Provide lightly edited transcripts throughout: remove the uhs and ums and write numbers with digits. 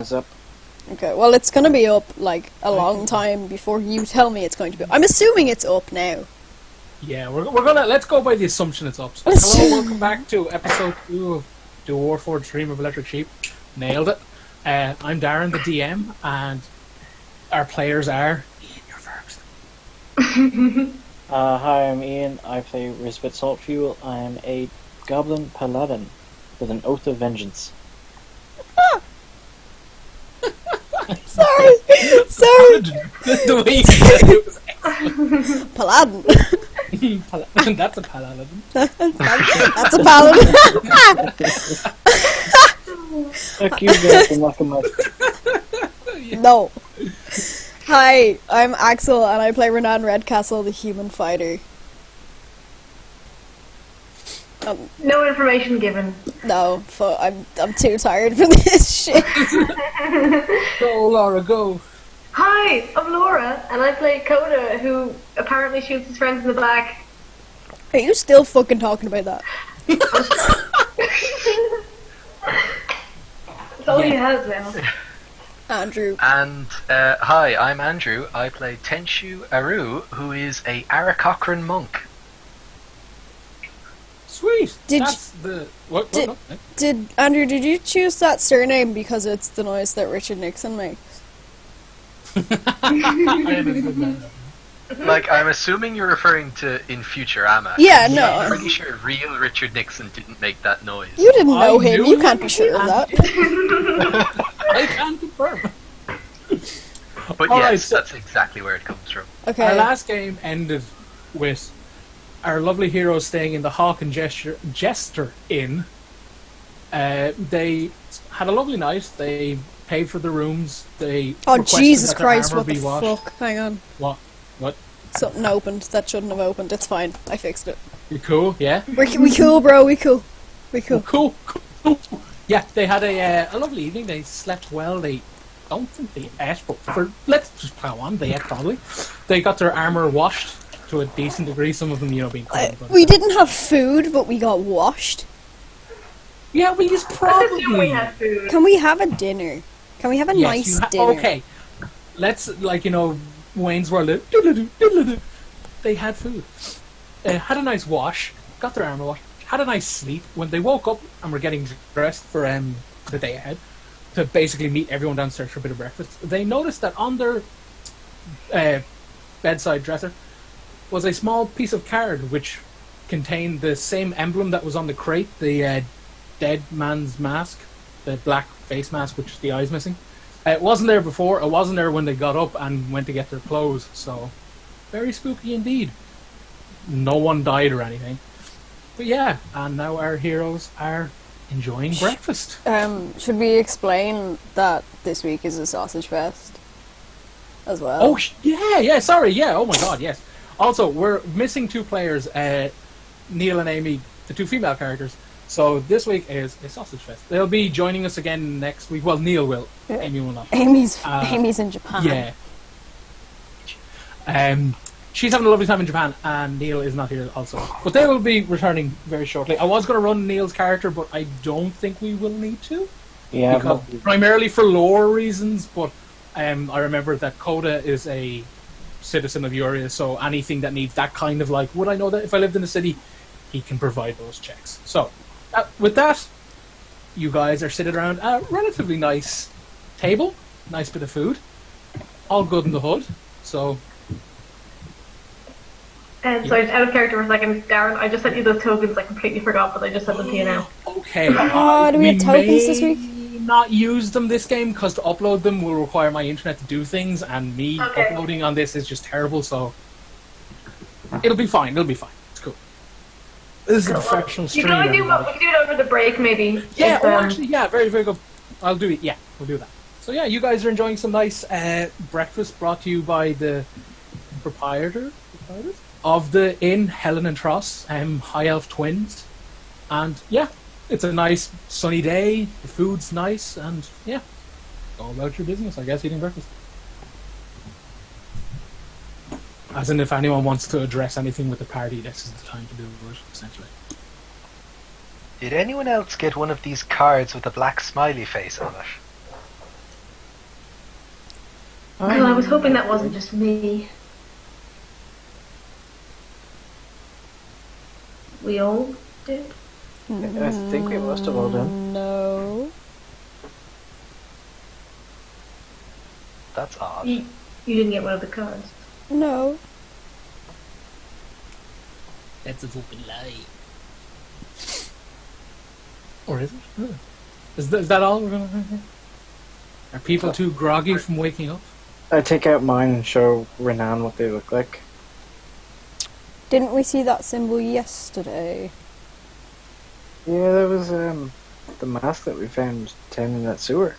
Is up. Okay, well, it's gonna be up, like, a long time before you tell me it's going to be up. I'm assuming it's up now. Yeah, we're gonna let's go by the assumption it's up. So, hello, welcome back to episode 2 of the Warforged Dream of Electric Sheep. Nailed it. I'm Darren, the DM, and our players are Ian, you're first. Hi, I'm Ian. I play Risbet Saltfuel. I am a goblin paladin with an oath of vengeance. Sorry! The way you said it was excellent. Paladin. That's a paladin. That's a paladin. Fuck you guys for mocking my... No. Hi, I'm Axel, and I play Renan Redcastle, the human fighter. No information given. No, I'm too tired for this shit. Go, Laura, go. Hi, I'm Laura, and I play Coda, who apparently shoots his friends in the back. Are you still fucking talking about that? That's all he has now. Andrew. And hi, I'm Andrew. I play Tenshu Aru, who is a Arakocran monk. Sweet. Did That's the what? did- No. Andrew, did you choose that surname because it's the noise that Richard Nixon makes? Like, I'm assuming you're referring to in Futurama. Yeah, I'm no. pretty sure real Richard Nixon didn't make that noise. You didn't know I him, knew you can't be him, sure of that. I can confirm. But Alright, yes, so- that's exactly where it comes from. Okay. Our last game ended with our lovely heroes staying in the Hawk and Jester Inn. They had a lovely night. They paid for the rooms. They Oh, requested Jesus that their Christ, armor what the be washed. fuck? Hang on. What? Something opened that shouldn't have opened. It's fine. I fixed it. You cool? Yeah. We cool, bro. We cool. We cool. Cool. Yeah, they had a lovely evening. They slept well. They don't think they ate, but let's just plow on. They ate probably. They got their armor washed to a decent degree. Some of them, being covered. But We didn't have food, but we got washed. yeah, we just Let's probably. assume we have food. Can we have a dinner? Can we have a Yes, nice you dinner? Okay, let's Wayne's World. Doodle-doo. They had food. Had a nice wash. Got their armor washed. Had a nice sleep. When they woke up and were getting dressed for the day ahead to basically meet everyone downstairs for a bit of breakfast, they noticed that on their bedside dresser was a small piece of card which contained the same emblem that was on the crate, the dead man's mask, the black face mask, which the eye's missing. It wasn't there before. It wasn't there when they got up and went to get their clothes. So, very spooky indeed. No one died or anything. But yeah, and now our heroes are enjoying breakfast. Should we explain that this week is a sausage fest as well? Oh, yeah, sorry, yeah, oh my god, yes. Also, we're missing 2 players, Neil and Amy, the 2 female characters. So this week is a sausage fest. They'll be joining us again next week. Well, Neil will. Amy will not. Amy's in Japan. Yeah. She's having a lovely time in Japan, and Neil is not here also. But they will be returning very shortly. I was going to run Neil's character, but I don't think we will need to. Yeah, Because, primarily for lore reasons, but I remember that Coda is a citizen of Uria, so anything that needs that kind of would I know that if I lived in the city, he can provide those checks. So, with that, you guys are sitting around a relatively nice table, nice bit of food, all good in the hood. So, Sorry, just out of character for a second, Darren. I just sent you those tokens. I completely forgot, but I just sent them to you now. okay. Oh, do we have tokens this week? Not use them this game because to upload them will require my internet to do things, and me Okay. uploading on this is just terrible. So it'll be fine. It's cool. This is a professional You stream. can only do everybody. we can do it over the break, maybe. Yeah, If, actually, yeah, very, very good. I'll do it. Yeah, we'll do that. So yeah, you guys are enjoying some nice breakfast brought to you by the proprietor of the inn, Helen and Tross, High Elf twins, and yeah, it's a nice sunny day. The food's nice, and yeah, go about your business. I guess eating breakfast. As in, if anyone wants to address anything with the party, this is the time to do it. Essentially. Did anyone else get one of these cards with a black smiley face on it? Well, I was hoping that wasn't just me. We all did? I think we must have all done. No. That's odd. You didn't get one of the cards. No. That's a fucking lie. Or is it? Oh. Is that all we're gonna? Are people too groggy from waking up? I take out mine and show Renan what they look like. Didn't we see that symbol yesterday? Yeah, that was the mask that we found down in that sewer.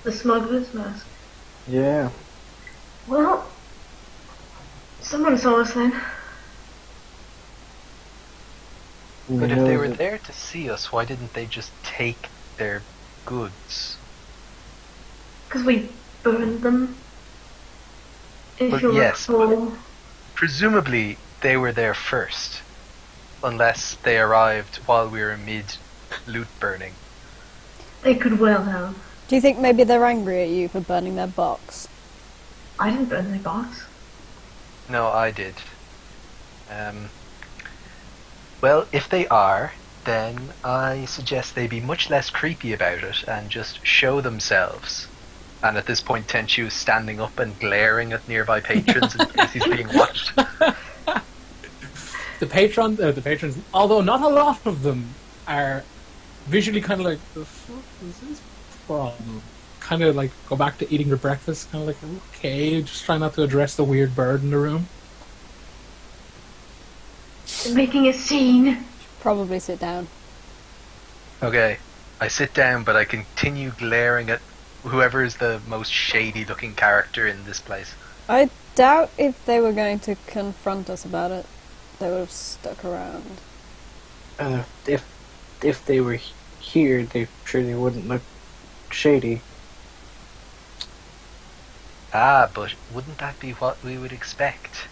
The smuggler's mask. Yeah. Well, someone saw us then. But You if know they were that- there to see us, why didn't they just take their goods? Because we burned them. If But you yes, but- recall. Presumably, they were there first. Unless they arrived while we were mid-loot burning. They could well have. Do you think maybe they're angry at you for burning their box? I didn't burn my box. No, I did. Well, if they are, then I suggest they be much less creepy about it and just show themselves. And at this point, Tenchu is standing up and glaring at nearby patrons in case he's being watched. The patrons, although not a lot of them, are visually kind of like, the fuck is this problem? Kind of like go back to eating their breakfast, kind of like, okay, just try not to address the weird bird in the room. They're making a scene. Probably sit down. Okay, I sit down, but I continue glaring at whoever is the most shady-looking character in this place. I doubt if they were going to confront us about it, they would have stuck around. If they were here, they surely wouldn't look shady. Ah, but wouldn't that be what we would expect?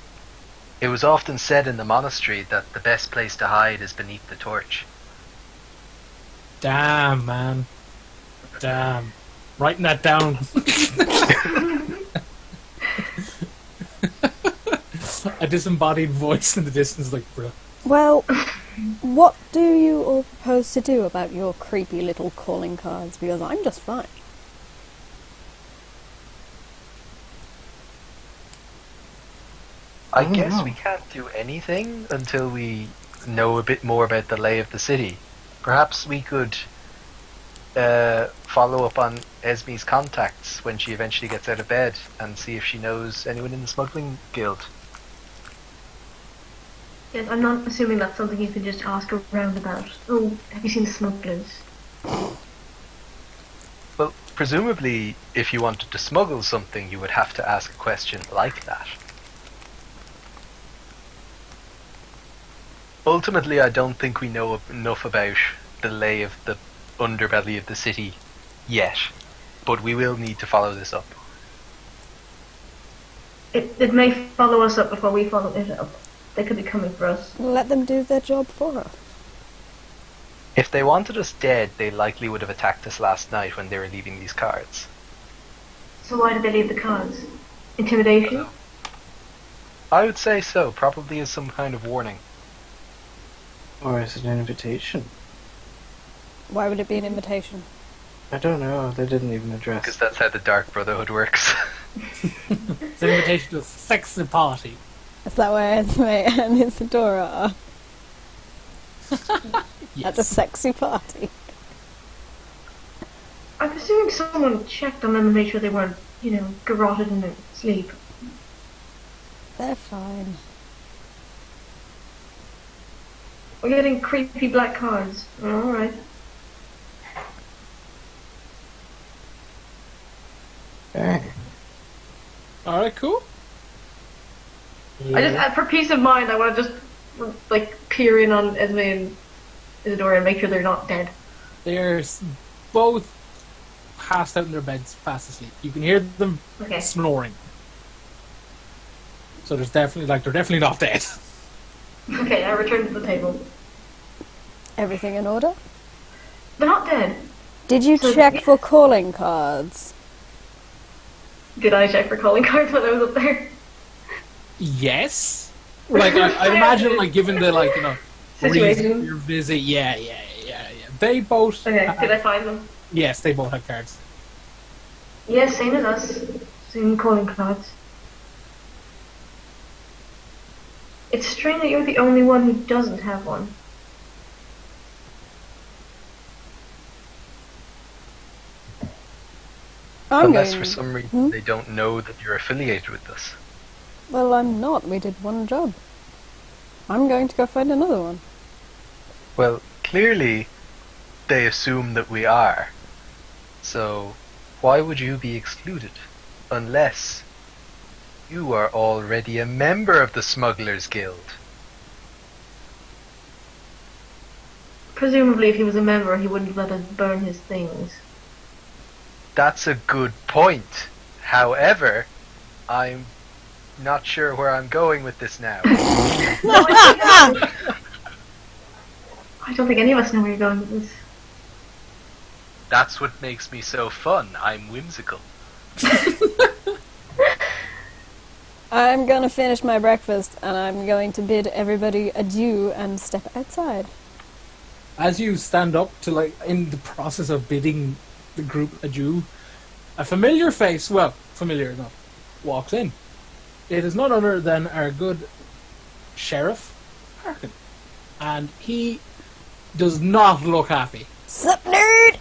It was often said in the monastery that the best place to hide is beneath the torch. Damn, man. Damn. Writing that down. A disembodied voice in the distance, like, bro. Well, what do you all propose to do about your creepy little calling cards? Because I'm just fine. I don't guess know. we can't do anything until we know a bit more about the lay of the city. Perhaps we could follow up on Esme's contacts when she eventually gets out of bed and see if she knows anyone in the smuggling guild. Yes, I'm not assuming that's something you can just ask around about. Oh, have you seen the smugglers? Well, presumably, if you wanted to smuggle something, you would have to ask a question like that. Ultimately, I don't think we know enough about the lay of the underbelly of the city yet, but we will need to follow this up. It may follow us up before we follow it up. They could be coming for us. Let them do their job for us. If they wanted us dead, they likely would have attacked us last night when they were leaving these cards. So why did they leave the cards? Intimidation? I would say so, probably as some kind of warning. Or is it an invitation? Why would it be an invitation? I don't know. They didn't even address. Because that's how the Dark Brotherhood works. It's an invitation to a sexy party. Is that where Esme and Isadora are? At a sexy party. I'm assuming someone checked on them and made sure they weren't, garroted in their sleep. They're fine. We're getting creepy black cards. Alright. Okay. Alright, cool. I just, for peace of mind, I want to just, peer in on Esme and Isadora and make sure they're not dead. They're both passed out in their beds, fast asleep. You can hear them Okay. snoring. So there's definitely, they're definitely not dead. Okay, I return to the table. Everything in order? They're not dead. Did you So- check for calling cards? Did I check for calling cards when I was up there? Yes. Like I'd imagine, like given the like Situation. reason for your visit. Yeah. They both. Okay, did I find them? Yes, they both have cards. Yes, same as us. Same calling cards. It's strange that you're the only one who doesn't have one. Unless going... for some reason they don't know that you're affiliated with us. Well, I'm not. We did one job. I'm going to go find another one. Well, clearly they assume that we are. So why would you be excluded? Unless you are already a member of the Smugglers Guild. Presumably, if he was a member, he wouldn't let us burn his things. That's a good point. However, I'm not sure where I'm going with this now. I don't think any of us know where you're going with this. That's what makes me so fun. I'm whimsical. I'm going to finish my breakfast and I'm going to bid everybody adieu and step outside. As you stand up to in the process of bidding the group adieu, a familiar face, well, familiar enough, walks in. It is none other than our good Sheriff Harkin, and he does not look happy. Sup, nerd?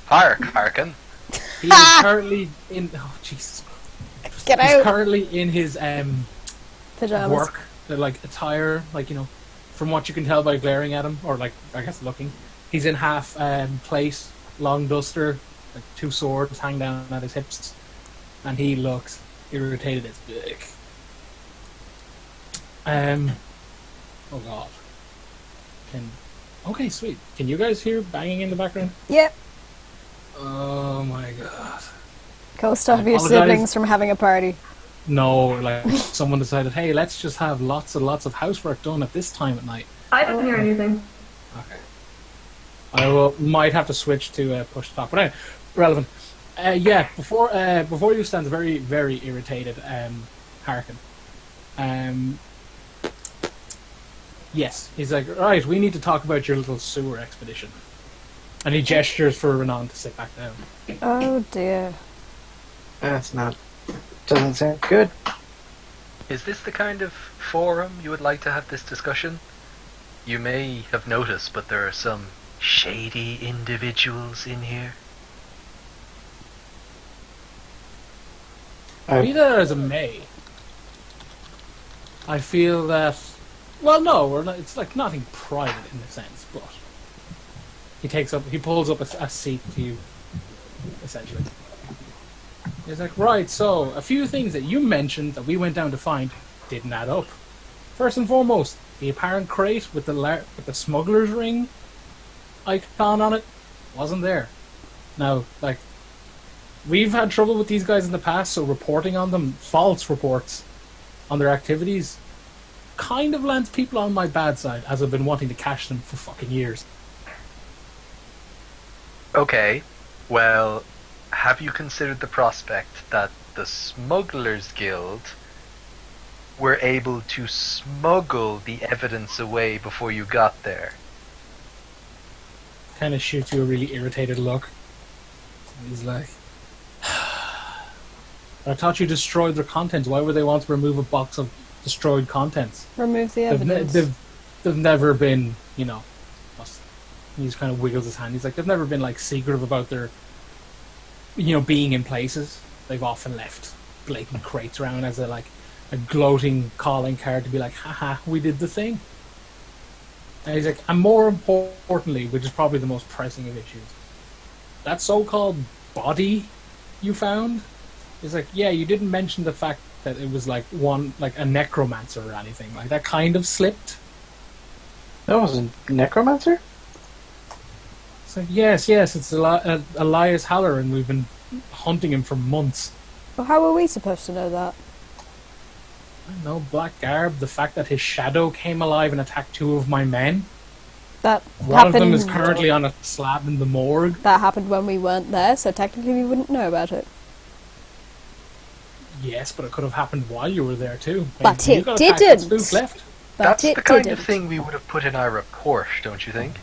Harkin. He is currently in. Oh Jesus! Get He's out. currently in his Pajamas. work, attire, from what you can tell by glaring at him, or I guess looking. He's in half plate, long duster, like two swords hang down at his hips, and he looks irritated as big. Oh god. Okay, sweet. Can you guys hear banging in the background? Yep. Oh my god. Go stop your apologize. siblings from having a party. No, someone decided, hey, let's just have lots and lots of housework done at this time at night. I didn't hear anything. Okay. Might have to switch to push top, but anyway, relevant. Yeah, before you stands very, very irritated, Harkin. Yes, he's like, right, we need to talk about your little sewer expedition. And he gestures for Renan to sit back down. Oh dear. Doesn't sound good. Is this the kind of forum you would like to have this discussion? You may have noticed, but there are some shady individuals in here. Be that as it may, I feel that, well, no, we're not, it's like nothing private in a sense, but he pulls up a seat to you, essentially. He's like, right, so, a few things that you mentioned that we went down to find didn't add up. First and foremost, the apparent crate with the smuggler's ring icon on it wasn't there. Now, we've had trouble with these guys in the past, so reporting on them, false reports on their activities, kind of lands people on my bad side, as I've been wanting to catch them for fucking years. Okay, well, have you considered the prospect that the Smugglers Guild were able to smuggle the evidence away before you got there? Kind of shoots you a really irritated look. He's like, I thought you destroyed their contents. Why would they want to remove a box of destroyed contents? Remove the evidence. They've never been, he just kind of wiggles his hand. He's like, they've never been secretive about their, being in places. They've often left blatant crates around as a gloating calling card to be like, haha, we did the thing. And he's like, and more importantly, which is probably the most pressing of issues, that so-called body you found, is like, yeah, you didn't mention the fact that it was a necromancer or anything. That kind of slipped. That was a necromancer? It's like, yes, it's Elias Haller, and we've been hunting him for months. Well, how are we supposed to know that? I don't know, black garb, the fact that his shadow came alive and attacked two of my men. That One of them happened. is currently on a slab in the morgue. That happened when we weren't there, so technically we wouldn't know about it. Yes, but it could have happened while you were there too. But You it got a pack didn't. of spoof left. But That's it the kind didn't. of thing we would have put in our report, don't you think?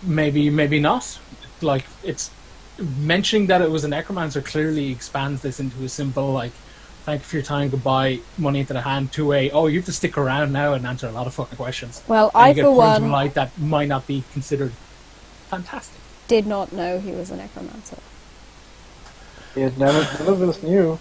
Maybe, maybe not. Like, it's mentioning that it was a necromancer clearly expands this into a simple, like, thank you for your time, goodbye, money into the hand, 2A. Oh, you have to stick around now and answer a lot of fucking questions. Well, And I you get for points of one light that might not be considered fantastic. did not know he was a necromancer. None of us knew.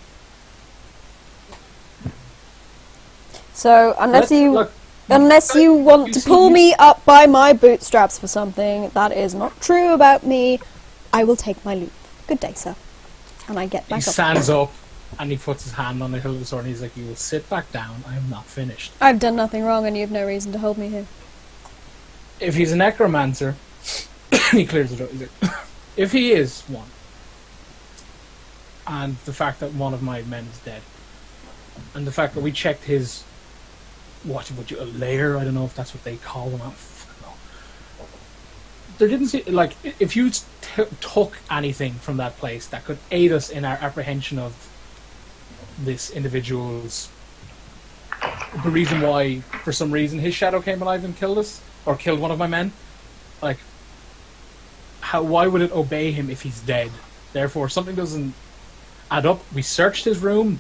So unless you want you to see, pull you- me up by my bootstraps for something that is not true about me, I will take my leave. Good day, sir. And I get He back up. stands up and he puts his hand on the hilt of the sword and he's like, you will sit back down, I am not finished. I've done nothing wrong and you have no reason to hold me here. If he's a necromancer, he clears it up. He's like, if he is one, and the fact that one of my men is dead, and the fact that we checked his, what would you, a lair? I don't know if that's what they call them. I don't fucking know. There didn't seem, like, if you took anything from that place that could aid us in our apprehension of this individual's, the reason why, for some reason, his shadow came alive and killed us, or killed one of my men, like, why would it obey him if he's dead? Therefore, something doesn't add up. We searched his room.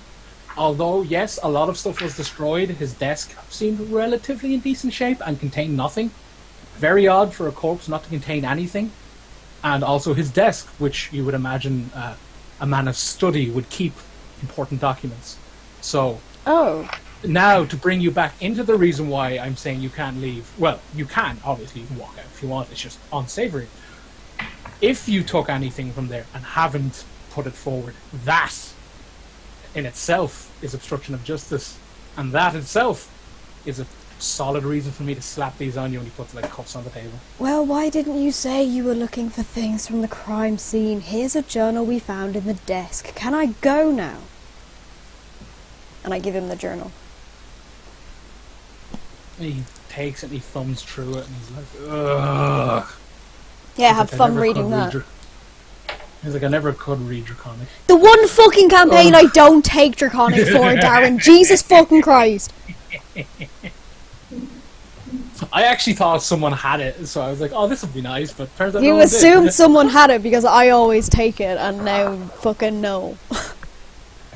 Although, yes, a lot of stuff was destroyed, his desk seemed relatively in decent shape and contained nothing. Very odd for a corpse not to contain anything. And also his desk, which you would imagine a man of study would keep important documents. So, Oh. now to bring you back into the reason why I'm saying you can't leave. Well, you can, obviously, you can walk out if you want, it's just unsavory. If you took anything from there and haven't put it forward, that in itself is obstruction of justice, and that itself is a solid reason for me to slap these on you when you put like cuffs on the table. Well, why didn't you say you were looking for things from the crime scene? Here's a journal we found in the desk. Can I go now? And I give him the journal. He takes it, he thumbs through it, and he's like, ugh. Yeah, He's have like, I fun never reading could that. read He's like, I never could read Draconic. The one fucking campaign I don't take Draconic for, Darren. Jesus fucking Christ. I actually thought someone had it, so I was like, oh, this would be nice, but turns out no You one did. assumed someone had it because I always take it, and now fucking no.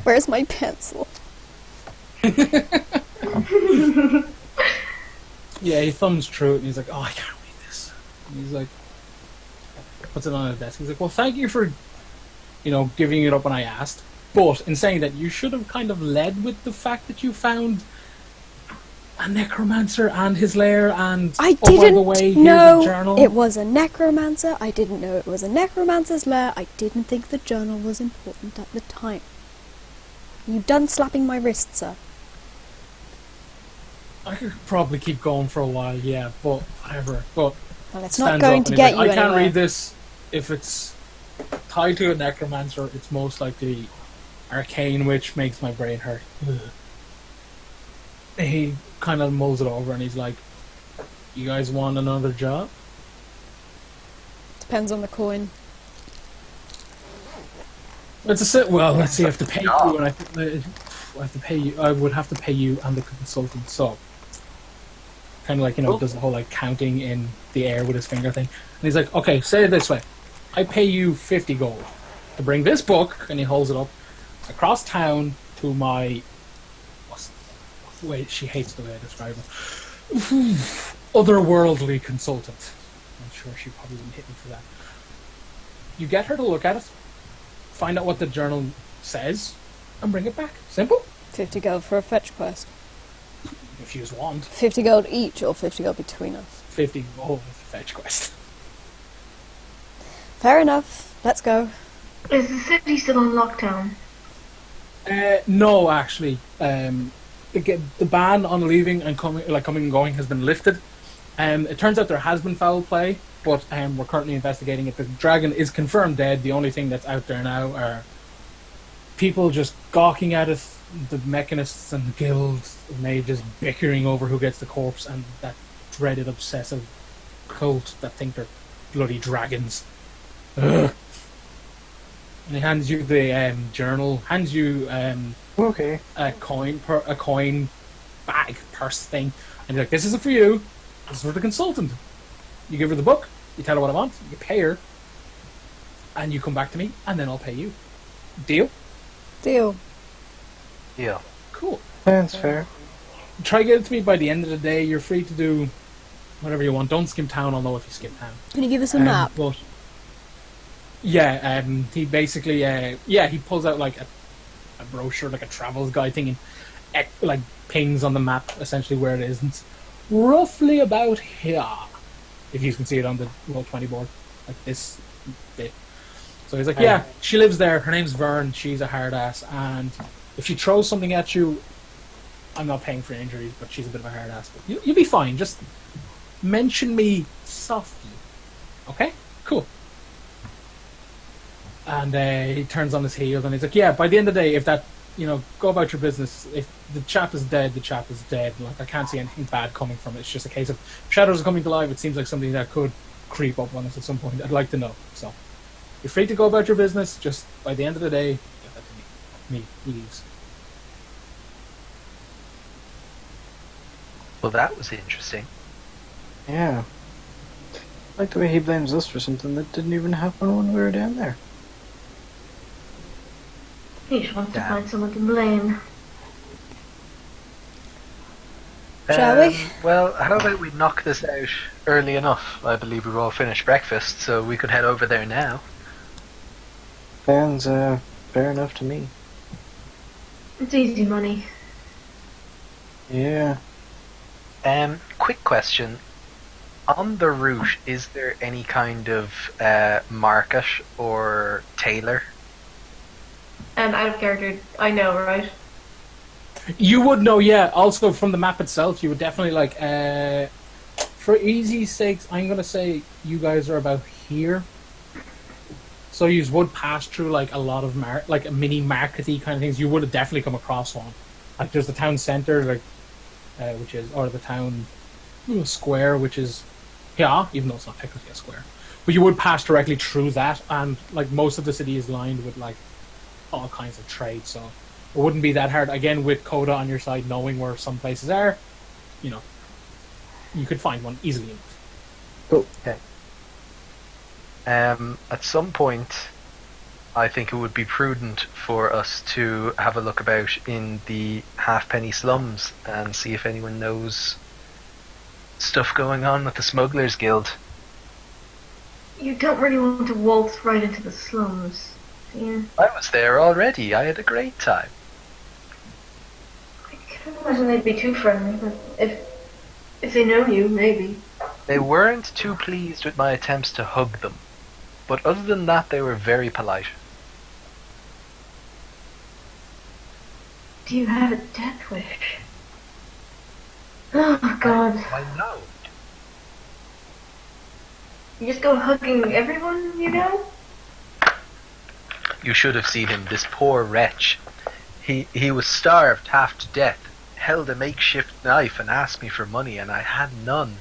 Where's my pencil? Yeah, he thumbs through it and he's like, oh, I can't read this. And he's like, puts it on his desk. He's like, well, thank you for, giving it up when I asked. But in saying that, you should have kind of led with the fact that you found a necromancer and his lair and, I oh, by the didn't way, here's know a journal. it was a necromancer. I didn't know it was a necromancer's lair. I didn't think the journal was important at the time. You done slapping my wrist, sir? I could probably keep going for a while, yeah, but whatever. But Well, it's not stands going up to and he's get like, you I can't anywhere. read this. If it's tied to a necromancer, it's most likely arcane, which makes my brain hurt. Ugh. He kind of mulls it over and he's like, you guys want another job? Depends on the coin. It's a sit. Well, let's see. I have to pay you, and I have to pay you. I would have to pay you and the consultant. So, kind of like does the whole like counting in the air with his finger thing. And he's like, okay, say it this way: I pay you 50 gold to bring this book, and he holds it up across town to my. Wait, she hates the way I describe it. Otherworldly consultant. I'm sure she probably wouldn't hit me for that. You get her to look at it. Find out what the journal says, and bring it back. Simple. 50 gold for a fetch quest. If you just want. 50 gold each, or 50 gold between us. 50 gold with the fetch quest. Fair enough. Let's go. Is the city still on lockdown? No, actually. The ban on leaving and coming and going has been lifted. It turns out there has been foul play, but we're currently investigating it. The dragon is confirmed dead. The only thing that's out there now are people just gawking at it the mechanists and the guild mages bickering over who gets the corpse, and that dreaded obsessive cult that think they're bloody dragons. Ugh. And he hands you the journal, hands you Okay. a coin bag purse thing, and he's like, "This isn't for you. This is for the consultant." You give her the book, you tell her what I want, you pay her, and you come back to me, and then I'll pay you. Deal? Deal. Yeah. Cool. That's fair. Try to get it to me by the end of the day. You're free to do whatever you want. Don't skim town, I'll know if you skim town. Can you give us a map? But yeah, he basically, he pulls out like a brochure, like a travels guide thing, and like pings on the map essentially where it is. And it's roughly about here, if you can see it on the Roll20 board, like this bit. So he's like, yeah, she lives there. Her name's Vern. She's a hard ass, and if she throws something at you, I'm not paying for injuries, but she's a bit of a hard ass. But you'll be fine. Just mention me softly, okay? Cool. And he turns on his heel and he's like, yeah, by the end of the day, if that, go about your business. If the chap is dead, the chap is dead. Like, I can't see anything bad coming from it. It's just a case of shadows are coming to life. It seems like something that could creep up on us at some point. I'd like to know. So, you're free to go about your business. Just by the end of the day, get that to me. Me leaves. Well, that was interesting. Yeah. I like the way he blames us for something that didn't even happen when we were down there. He just wants to find someone to blame. Shall we? Well, how about we knock this out early enough? I believe we've all finished breakfast, so we could head over there now. Sounds fair enough to me. It's easy money. Yeah. Quick question. On the route, is there any kind of market or tailor? Out of character, I know, right? You would know, yeah. Also, from the map itself, you would definitely, like, for easy sakes, I'm going to say you guys are about here. So you would pass through, like, a lot of, like, mini markety kind of things. You would have definitely come across one. Like, there's the town centre, like, which is, or the town square, which is, yeah, even though it's not technically a square. But you would pass directly through that, and, like, most of the city is lined with, like, all kinds of trade, so it wouldn't be that hard. Again, with Coda on your side, knowing where some places are, you could find one easily enough. Cool. Okay. At some point, I think it would be prudent for us to have a look about in the halfpenny slums and see if anyone knows stuff going on with the Smugglers Guild. You don't really want to waltz right into the slums. Yeah. I was there already. I had a great time. I can't imagine they'd be too friendly, but if they know you, maybe. They weren't too pleased with my attempts to hug them, but other than that, they were very polite. Do you have a death wish? Oh, God. I know. You just go hugging everyone, you know? You should have seen him, this poor wretch. He was starved half to death, held a makeshift knife and asked me for money, and I had none.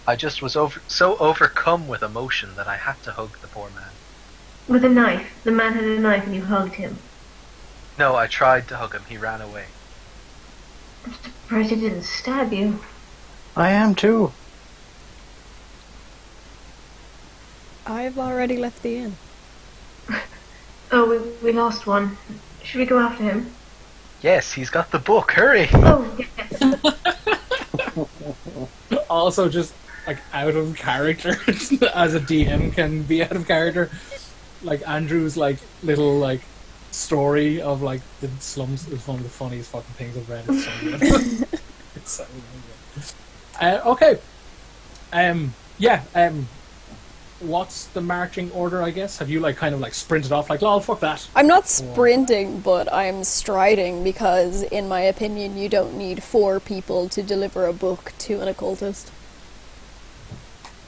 I just was so overcome with emotion that I had to hug the poor man. With a knife. The man had a knife and you hugged him. No, I tried to hug him. He ran away. I'm surprised he didn't stab you. I am too. I've already left the inn. Oh, we lost one. Should we go after him? Yes, he's got the book. Hurry! Oh, yes. Also, just like out of character, as a DM can be out of character. Like Andrew's like little like story of like the slums is one of the funniest fucking things I've read. It's so good. It's so good. Okay. What's the marching order, I guess? Have you like kind of like sprinted off like, lol, fuck that? I'm not sprinting, but I'm striding because, in my opinion, you don't need 4 people to deliver a book to an occultist.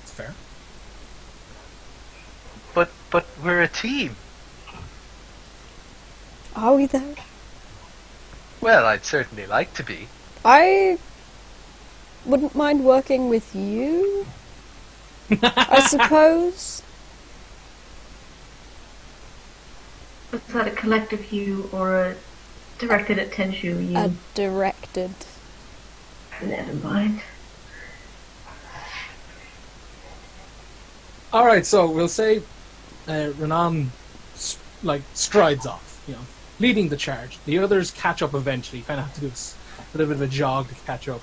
It's fair. But we're a team. Are we there? Well, I'd certainly like to be. I wouldn't mind working with you, I suppose. Was that a collective you or a directed at Tenshu you? A directed. Never mind. All right, so we'll say Renan strides off, leading the charge. The others catch up eventually. You kind of have to do a little bit of a jog to catch up.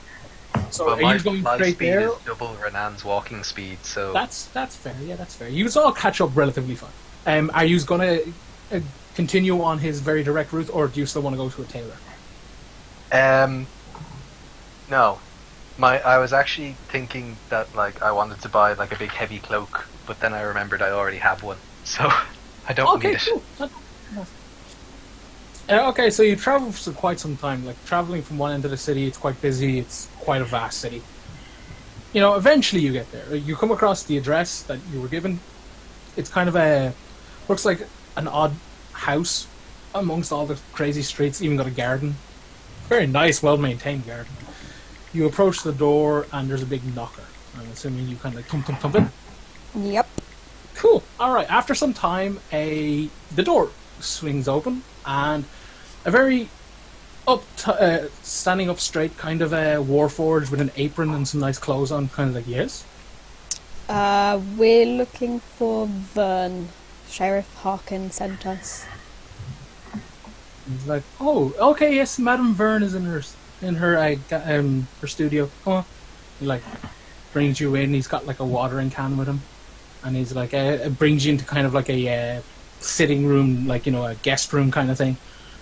So Well, are you going my straight speed there? is double Renan's walking speed, so... That's fair. Yeah, that's fair. You all catch up relatively fine. Are you going to continue on his very direct route, or do you still want to go to a tailor? No. I was actually thinking that I wanted to buy a big heavy cloak, but then I remembered I already have one, so I don't need it. Cool. Okay, so you travel for quite some time. Traveling from one end of the city, it's quite busy. It's quite a vast city. Eventually you get there. You come across the address that you were given. It's kind of looks like an odd house amongst all the crazy streets. Even got a garden. Very nice, well-maintained garden. You approach the door and there's a big knocker. I'm assuming you kind of thump it. Yep. Cool. All right. After some time, the door swings open and a very standing up straight kind of a warforged with an apron and some nice clothes on, kind of yes. We're looking for Vern. Sheriff Harkin sent us. He's like, oh, okay, yes, Madame Vern is in her studio. Come on. He brings you in. He's got a watering can with him, and he's brings you into kind of a sitting room, a guest room kind of thing.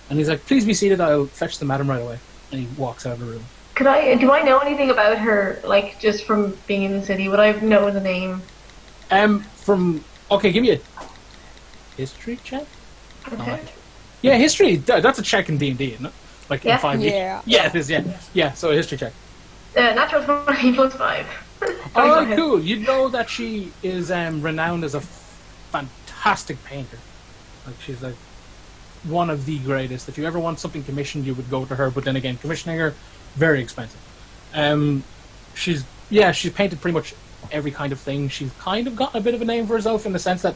And he's like, please be seated. I'll fetch the madam right away. And he walks out of the room. Do I know anything about her? Just from being in the city, would I know the name? Okay, give me a history check. Okay. Yeah, history. That's a check in D&D, isn't it? Yeah? in 5e. Yeah. Yeah, it is. Yeah. So a history check. Natural 20 plus 5. Oh, cool. You know that she is renowned as a fantastic painter. She's one of the greatest. If you ever want something commissioned, you would go to her. But then again, commissioning her, very expensive. She's painted pretty much every kind of thing. She's kind of gotten a bit of a name for herself in the sense that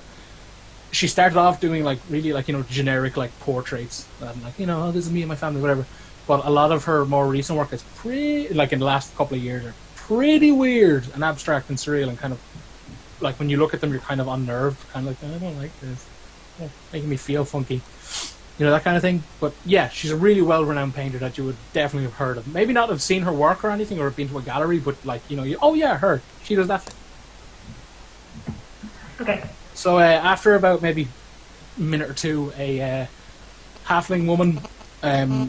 she started off doing really generic portraits and oh, this is me and my family, whatever. But a lot of her more recent work is pretty in the last couple of years are pretty weird and abstract and surreal and kind of when you look at them you're kind of unnerved, kind of I don't like this, making me feel funky, that kind of thing. But yeah, she's a really well-renowned painter that you would definitely have heard of. Maybe not have seen her work or anything or have been to a gallery, but oh yeah, her, she does that thing. Okay. So after about maybe a minute or two, a halfling woman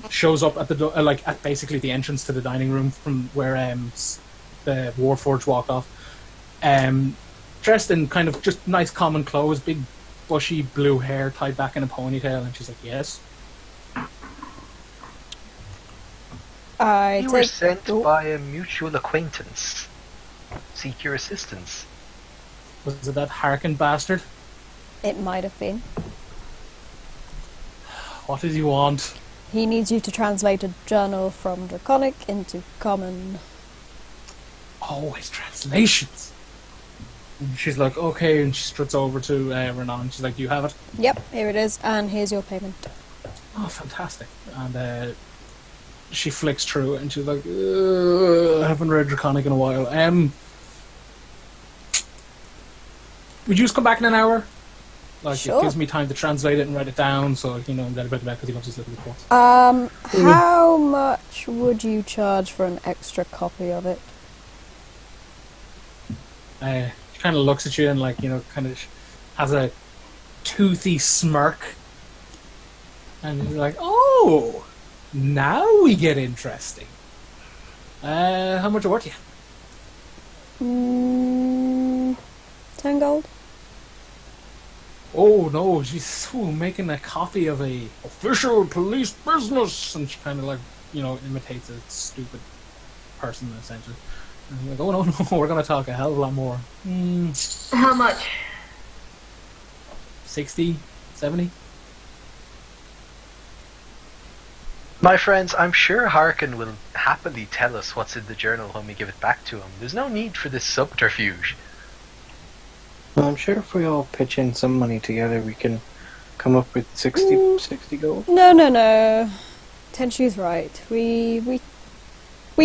shows up at the door, at basically the entrance to the dining room from where the Warforged walked off. Dressed in kind of just nice common clothes, big bushy blue hair tied back in a ponytail, and she's like, "Yes." You were sent by a mutual acquaintance. Seek your assistance. Was it that Harkin bastard? It might have been. What does he want? He needs you to translate a journal from Draconic into Common. Always translations. And she's like, okay, and she struts over to Renan. She's like, do you have it? Yep, here it is, and here's your payment. Oh, fantastic. And she flicks through it, and she's like, I haven't read Draconic in a while. Would you just come back in an hour? Sure. It gives me time to translate it and write it down, so then about the back because he wants his little reports. How much would you charge for an extra copy of it? She kind of looks at you and kind of has a toothy smirk, and he's like, "Oh, now we get interesting. How much are worth you?" 10 gold. Oh no, she's making a copy of a official police business, and she kind of imitates a stupid person essentially. And I'm like, oh no, we're gonna talk a hell of a lot more. How much? 60, 70. My friends, I'm sure Harkin will happily tell us what's in the journal when we give it back to him. There's no need for this subterfuge. Well, I'm sure if we all pitch in some money together, we can come up with 60 gold. No. Tenshu's right. We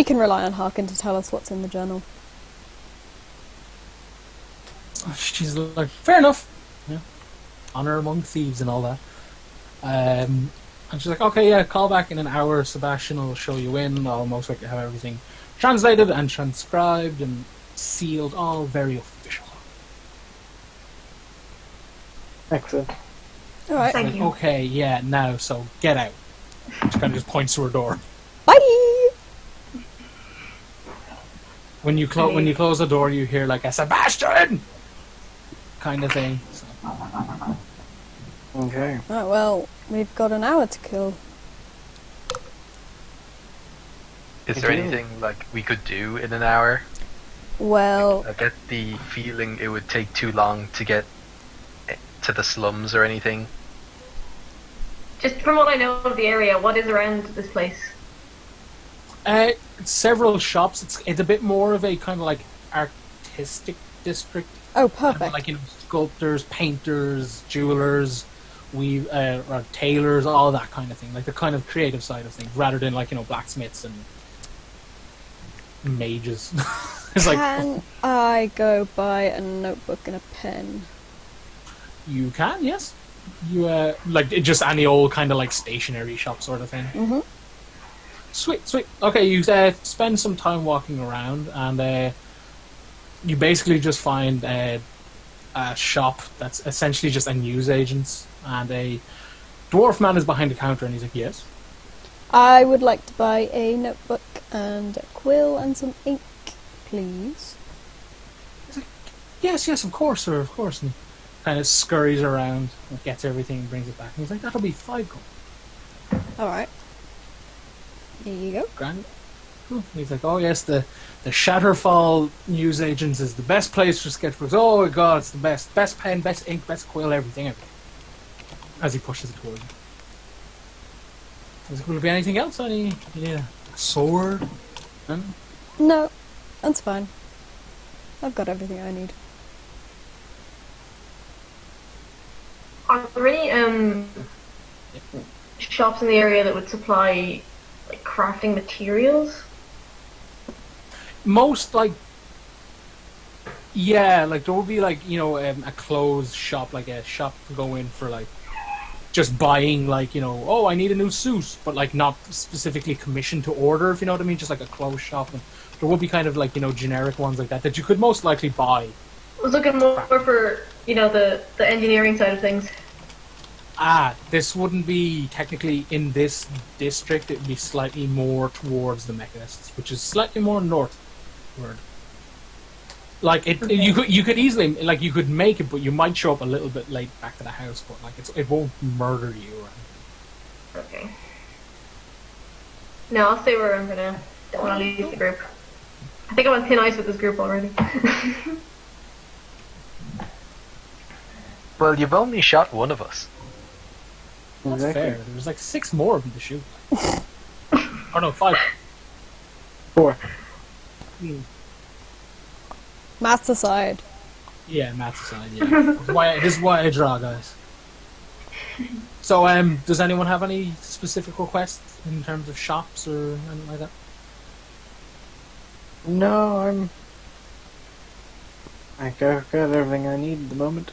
can rely on Harkin to tell us what's in the journal. She's like, fair enough. Yeah. Honor among thieves and all that. And she's like, okay, yeah, call back in an hour. Sebastian will show you in. I'll most likely have everything translated and transcribed and sealed. All very official. Excellent. Alright. Thank you. Okay, yeah, now, so get out. She kind of just points to her door. Bye! When you close the door, you hear like a Sebastian kind of thing. So. Okay. Alright, well, we've got an hour to kill. Is I there do. anything like we could do in an hour? Well, I get the feeling it would take too long to get to the slums or anything. Just from what I know of the area, what is around this place? Several shops. It's a bit more of a kind of like artistic district. oh, Kind perfect. of like, sculptors, painters, jewelers, or tailors, all that kind of thing. Like the kind of creative side of things, rather than like blacksmiths and mages. It's like Can I go buy a notebook and a pen? you can, yes. You like just any old kind of like stationery shop sort of thing. Mm-hmm. Sweet. Okay, you spend some time walking around, and you basically just find a shop that's essentially just a newsagent's, and a dwarf man is behind the counter, and he's like, "Yes." I would like to buy a notebook and a quill and some ink, please. Yes, of course, sir, of course. And he kind of scurries around, and gets everything, and brings it back. And he's like, "That'll be 5 gold." Alright. Here you go. Grand. Cool. And he's like, "Oh yes, the Shatterfall newsagents is the best place for sketchbooks. Oh my god, it's the best pen, best ink, best quill, everything." As he pushes it towards you. He's like, "Will there be anything else? You need a sword?" And No, that's fine. I've got everything I need. Are there any shops in the area that would supply like crafting materials? most like, yeah, like there would be like a clothes shop, like a shop to go in for like just buying like oh, I need a new suit, but like not specifically commissioned to order, if you know what I mean, just like a clothes shop. And there would be kind of like generic ones like that you could most likely buy. I was looking more for the engineering side of things. This wouldn't be technically in this district. It would be slightly more towards the mechanists, which is slightly more northward. Like you could easily you could make it, but you might show up a little bit late back to the house. But like it won't murder you or anything. Okay. No, I'll stay where I'm gonna. Don't want to leave the group. I think I'm on thin ice with this group already. Well, you've only shot one of us. That's Exactly. fair. There's like 6 more of them to shoot. Oh no, 5. 4. Maths aside. Yeah, maths aside. Yeah, this is why I draw, guys. So, does anyone have any specific requests in terms of shops or anything like that? No, I got everything I need at the moment.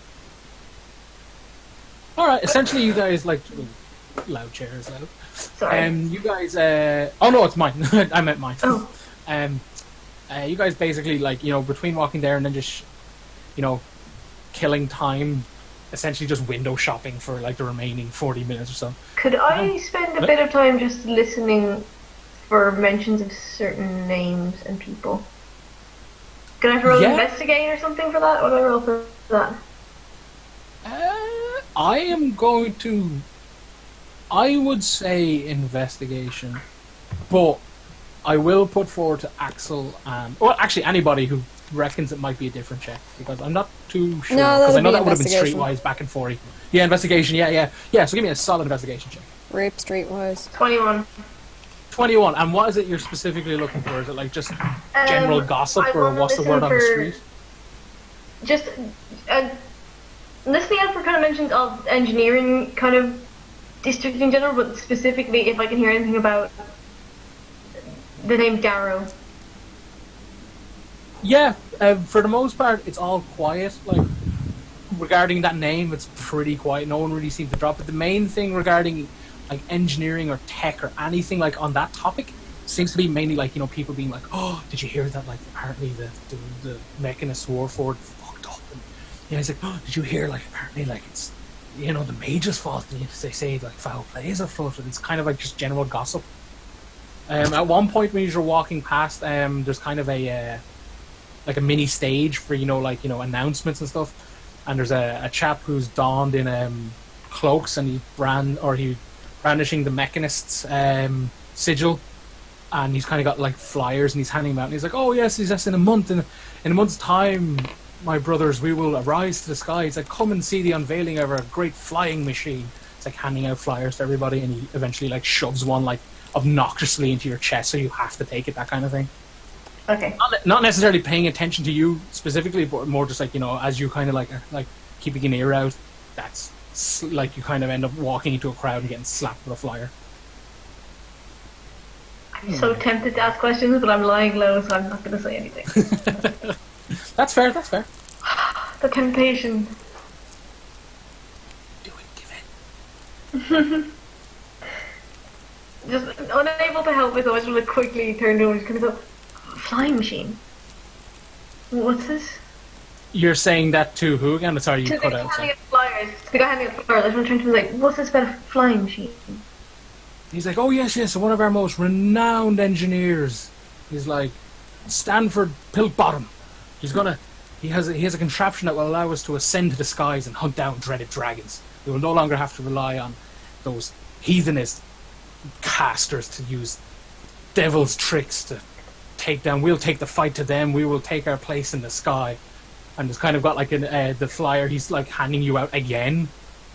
All right. Essentially, you guys like loud chairs, loud. Sorry. You guys. Oh no, it's mine. I meant mine. Oh. You guys basically between walking there and then just killing time, essentially just window shopping for like the remaining 40 minutes or so. Could I spend a bit of time just listening for mentions of certain names and people? Can I have to roll Yeah. investigate or something for that? What do I roll for that? I am going to. I would say investigation, but I will put forward to Axel and actually anybody who reckons it might be a different check, because I'm not too sure, No, because I that'll know be that would have been investigation. streetwise back in 40. Yeah, investigation. Yeah. So give me a solid investigation check. Rape streetwise. 21. 21. And what is it you're specifically looking for? Is it like just general gossip, I or wanna what's the listen word on the for- street? Just listening out for kind of mentions of engineering kind of district in general, but specifically if I can hear anything about the name Darrow. Yeah, for the most part, it's all quiet. Like, regarding that name, it's pretty quiet. No one really seems to drop it. The main thing regarding like engineering or tech or anything like on that topic seems to be mainly like, you know, people being like, "Oh, did you hear that? Like, apparently the Mechanist Warford fucked up." And he's like, "Oh, did you hear? Like, apparently, like it's, you know, the mage's fault." And they say like foul plays are afoot, and it's kind of like just general gossip. At one point when you're walking past, there's kind of a like a mini stage for, you know, like, you know, announcements and stuff. And there's a chap who's donned in cloaks, and he's brandishing the Mechanist's sigil, and he's kind of got like flyers, and he's handing them out, and he's like, "Oh yes, he's just in a month's time, my brothers, we will arise to the sky." He's like, "Come and see the unveiling of our great flying machine." It's like handing out flyers to everybody, and he eventually like shoves one like obnoxiously into your chest, so you have to take it, that kind of thing. Okay. Not necessarily paying attention to you specifically, but more just like, you know, as you kind of like keeping an ear out, that's like you kind of end up walking into a crowd and getting slapped with a flyer. I'm so tempted to ask questions, but I'm lying low, so I'm not going to say anything. That's fair. That's fair. The temptation. Do it. Give it. Just unable to help myself, I just want to quickly turn over and just kind of go, "Flying machine? What's this?" You're saying that to who again? Sorry, you To the cut guy out. handing So. out flyers. To the guy handing out flyers. I just want to turn to him and be like, "What's this about a flying machine?" He's like, "Oh yes, one of our most renowned engineers." He's like, "Stanford Piltbottom. He has a contraption that will allow us to ascend to the skies and hunt down dreaded dragons. We will no longer have to rely on those heathenist casters to use devil's tricks to take down. We'll take the fight to them. We will take our place in the sky." And it's kind of got like the flyer. He's like handing you out again,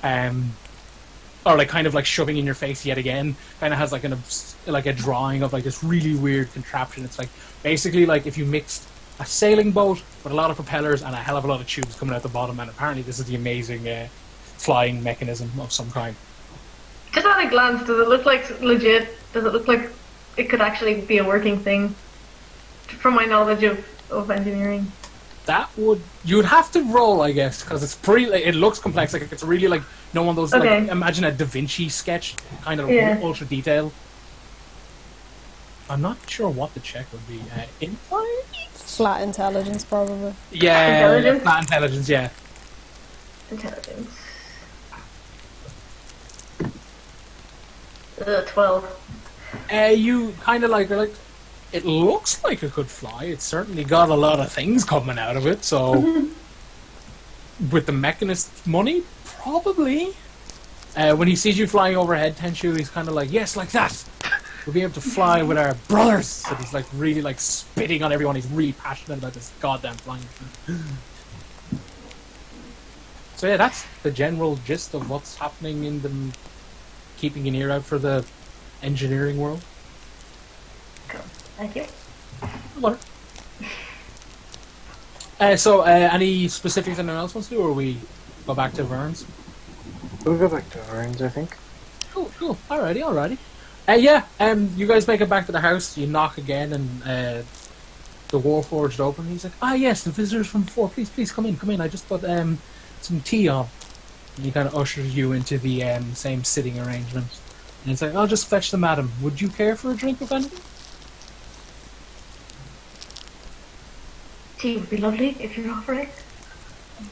or like kind of like shoving in your face yet again. Kind of has like a drawing of like this really weird contraption. It's like basically like if you mixed a sailing boat with a lot of propellers and a hell of a lot of tubes coming out the bottom. And apparently this is the amazing flying mechanism of some kind. Just at a glance, does it look like legit? Does it look like it could actually be a working thing? From my knowledge of engineering. You would have to roll, I guess, because it's pretty. Like, it looks complex. Like it's really like one of those. Okay. Like, imagine a Da Vinci sketch, kind of Yeah. ultra detail. I'm not sure what the check would be. Insight? Flat intelligence, probably. Yeah, Intelligence? flat intelligence. Yeah. Intelligence. 12. You kind of like are like. It looks like it could fly. It's certainly got a lot of things coming out of it. So, with the Mechanist money, probably. When he sees you flying overhead, Tenchu, he's kind of like, "Yes, like that. We'll be able to fly with our brothers." So he's like really like spitting on everyone. He's really passionate about this goddamn flying. So yeah, that's the general gist of what's happening in the keeping an ear out for the engineering world. Cool. Thank you. What? Any specifics anyone else wants to do, or we go back to Vern's? We'll go back to Orange, I think. Cool. Alrighty. You guys make it back to the house. You knock again, and the Warforged open. He's like, "Ah, yes, the visitors from before. Please come in. I just put some tea on." And he kind of ushers you into the same sitting arrangement. And he's like, "I'll just fetch the madam. Would you care for a drink of anything?" Tea would be lovely if you're offering.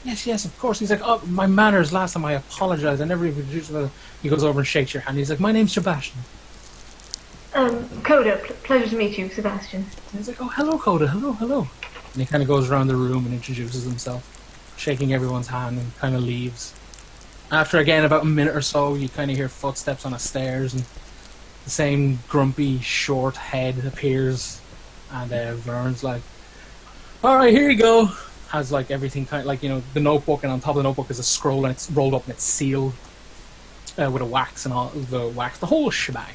Yes, of course. He's like, "Oh, my manners last time. I apologize. I never even introduced myself." He goes over and shakes your hand. He's like, "My name's Sebastian." Coda, pleasure to meet you, Sebastian. And he's like, "Oh, hello, Coda. Hello." And he kind of goes around the room and introduces himself, shaking everyone's hand, and kind of leaves. After, again, about a minute or so, you kind of hear footsteps on the stairs, and the same grumpy, short head appears, and Vern's like, "Alright, here you go." Has, like, everything kind of, like, you know, the notebook, and on top of the notebook is a scroll, and it's rolled up and it's sealed. with a wax and all the whole shebang.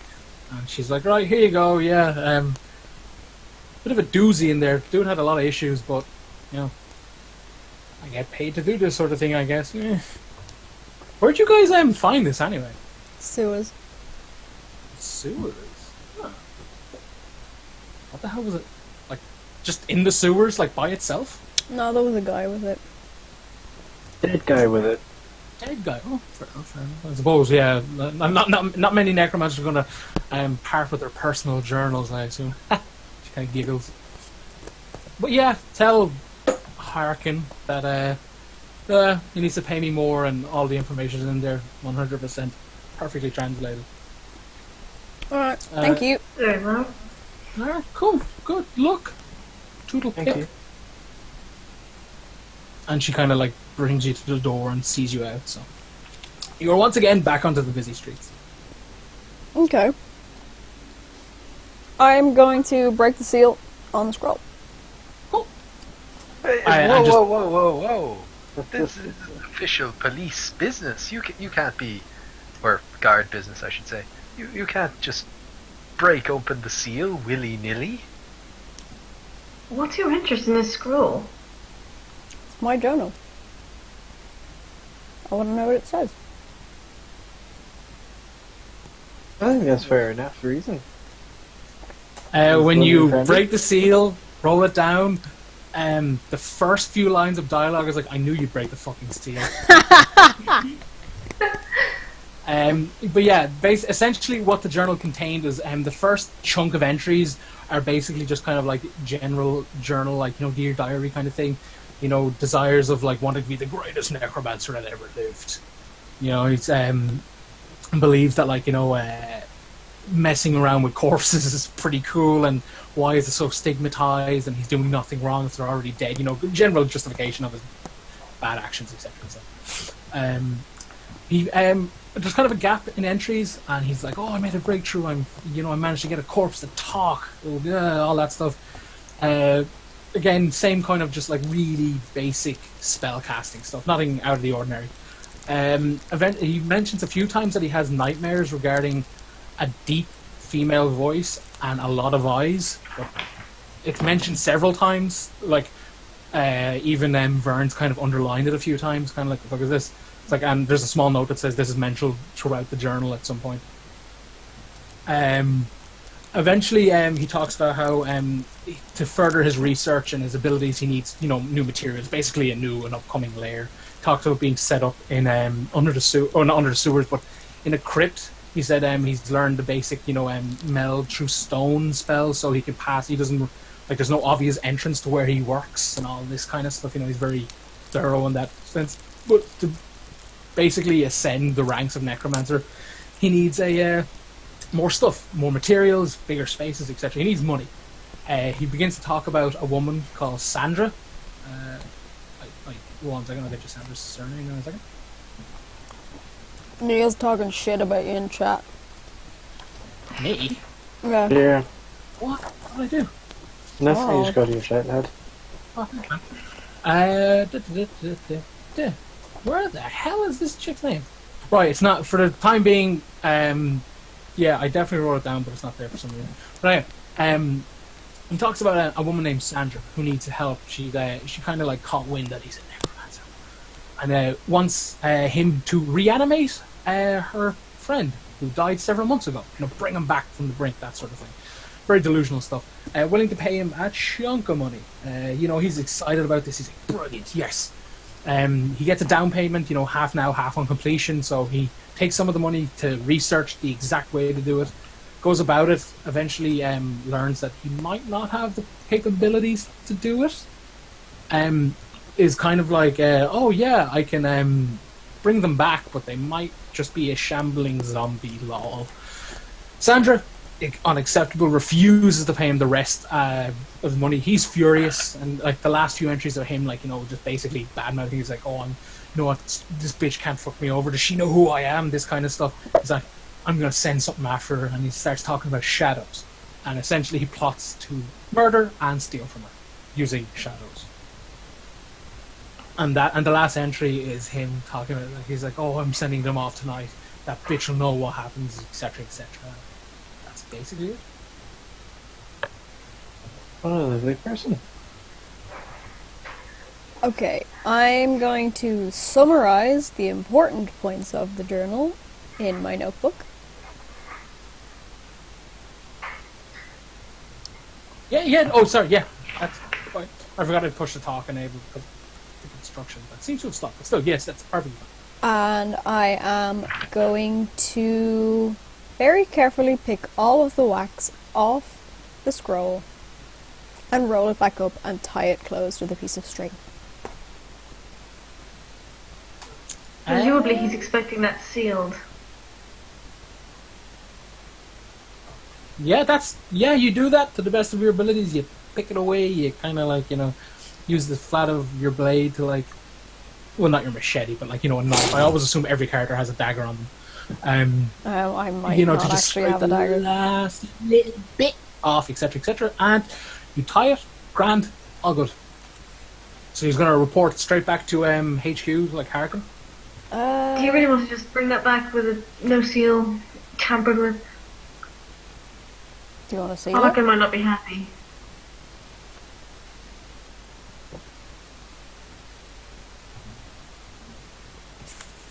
And she's like, right, here you go, yeah. Bit of a doozy in there. Dude had a lot of issues, but you know, I get paid to do this sort of thing, I guess. Where'd you guys find this anyway? Sewers. Sewers. Huh. What the hell was it? Like, just in the sewers, like by itself? No, there was a guy with it. Dead guy with it. Dead guy. Oh, fair enough, fair enough. I suppose, yeah. Not many necromancers are going to part with their personal journals, I assume. She kind of giggles. But yeah, tell Harkin that he needs to pay me more, and all the information is in there, 100%, perfectly translated. Alright, thank you. Very well. Alright, cool, good luck. Toodle Thank pip. you. And she kind of like brings you to the door and sees you out. So you are once again back onto the busy streets. Okay. I am going to break the seal on the scroll. Hey, I whoa, just- whoa! This is official police business. You can't be, or guard business, I should say. You can't just break open the seal willy nilly. What's your interest in this scroll? It's my journal. I want to know what it says. I think that's fair enough reason. When Lovely you friend. break the seal, roll it down. The first few lines of dialogue is like, "I knew you'd break the fucking seal." But yeah, essentially what the journal contained is the first chunk of entries are basically just kind of like general journal, like, you know, dear diary kind of thing. You know, desires of like wanting to be the greatest necromancer that ever lived. You know, he's believes that, like, you know, messing around with corpses is pretty cool, and why is it so stigmatized, and he's doing nothing wrong if they're already dead. You know, general justification of his bad actions, etc. So, he there's kind of a gap in entries, and he's like, "Oh, I made a breakthrough. I managed to get a corpse to talk. Oh, yeah, all that stuff." Again, same kind of just like really basic spell casting stuff, nothing out of the ordinary. He mentions a few times that he has nightmares regarding a deep female voice and a lot of eyes. But it's mentioned several times, like even Vern's kind of underlined it a few times, kind of like, "What the fuck is this?" It's like, and there's a small note that says this is mentioned throughout the journal at some point. Eventually, he talks about how to further his research and his abilities, he needs, you know, new materials, basically an upcoming lair. Talks about being set up in under the not under the sewers, but in a crypt. He said he's learned the basic, you know, meld through stone spell, so he can pass. He doesn't, like, there's no obvious entrance to where he works and all this kind of stuff. You know, he's very thorough in that sense. But to basically ascend the ranks of necromancer, he needs more stuff, more materials, bigger spaces, etc. He needs money. He begins to talk about a woman called Sandra. One second, I'll get you Sandra's surname in a second. Neil's talking shit about you in chat. Me? Yeah. Yeah. What? What did I do? Nothing, Oh. you just go to your chat, lad. Oh, thanks, man. Where the hell is this chick's name? Right, it's not, for the time being, yeah, I definitely wrote it down, but it's not there for some reason. But anyway, he talks about a woman named Sandra who needs help. She kind of like caught wind that he's a necromancer, and wants him to reanimate her friend who died several months ago. You know, bring him back from the brink, that sort of thing. Very delusional stuff. Willing to pay him a chunk of money. You know, he's excited about this. He's like, brilliant, yes. He gets a down payment, you know, half now, half on completion. So he takes some of the money to research the exact way to do it. Goes about it. Eventually, learns that he might not have the capabilities to do it. Is kind of like, oh yeah, I can bring them back, but they might just be a shambling zombie. Lol. Sandra, unacceptable, refuses to pay him the rest of the money. He's furious, and like the last few entries are him, like, you know, just basically bad mouthing. He's like, oh, you know what, this bitch can't fuck me over. Does she know who I am? This kind of stuff. He's like, I'm gonna send something after her, and he starts talking about shadows, and essentially he plots to murder and steal from her using shadows. And the last entry is him talking about, like, he's like, oh, I'm sending them off tonight. that bitch will know what happens, etc., etc. That's basically it. What a lovely person. Okay, I'm going to summarize the important points of the journal in my notebook. Yeah. Oh, sorry. Yeah, that's fine. I forgot to push the talk enable because the construction. That seems to have stopped. But still, yes, that's perfectly fine. And I am going to very carefully pick all of the wax off the scroll and roll it back up and tie it closed with a piece of string. Presumably he's expecting that sealed. Yeah, you do that to the best of your abilities. You pick it away. You kind of like use the flat of your blade to like, well, not your machete, but like a knife. I always assume every character has a dagger on them. I might not to just actually have a dagger. last little bit off, etc., etc., and you tie it. Grand, all good. So he's going to report straight back to HQ, like Harkin. Do you really want to just bring that back with a no seal, tampered with? Do you want to see Harkin it? might not be happy.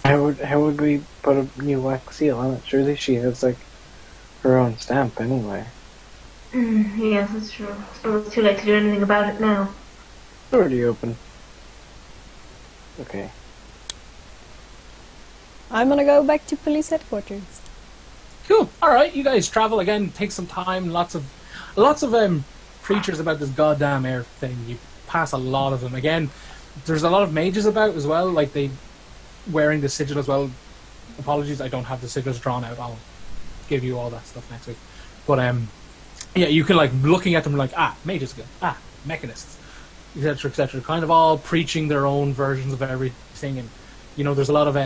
How would we put a new wax seal on it? Surely she has like her own stamp anyway. Yes, that's true. I suppose it's too late to do anything about it now. It's already open. Okay. I'm gonna go back to police headquarters. Cool. All right, you guys travel again. Take some time. Lots of preachers about this goddamn air thing. You pass a lot of them. Again, there's a lot of mages about as well. Like they wearing the sigil as well. Apologies, I don't have the sigils drawn out. I'll give you all that stuff next week. But yeah, you can like looking at them like mages again, mechanists, etc., etc. Kind of all preaching their own versions of everything, and there's a lot of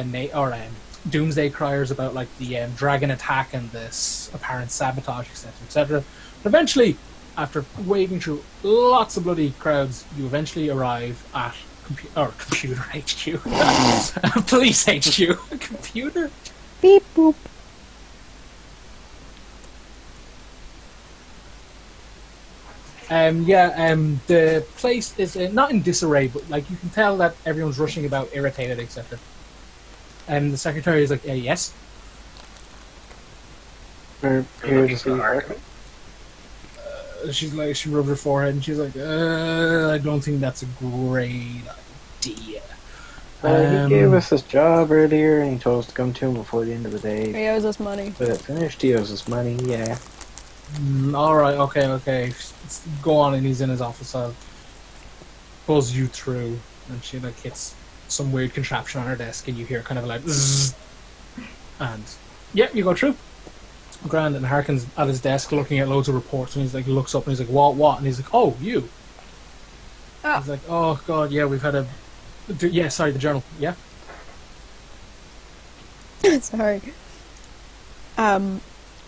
doomsday criers about like the dragon attack and this apparent sabotage, etc., etc. But eventually, after waving through lots of bloody crowds, you eventually arrive at computer HQ, police HQ, computer. Beep boop. The place is not in disarray, but like you can tell that everyone's rushing about, irritated, etc. And the secretary is like, yes. We're here to see Harkin. She's like, she rubbed her forehead and she's like, I don't think that's a great idea. He gave us this job earlier and he told us to come to him before the end of the day. He owes us money. But it's finished, he owes us money, yeah. Alright, okay. Go on, and he's in his office. I'll buzz you through. And she like hits some weird contraption on her desk and you hear kind of like zzz. And you go through. Grand, and Harkin's at his desk looking at loads of reports and he's like looks up and he's like, what? And he's like, oh, you. He's like, oh god, yeah, we've had the journal, yeah. Sorry.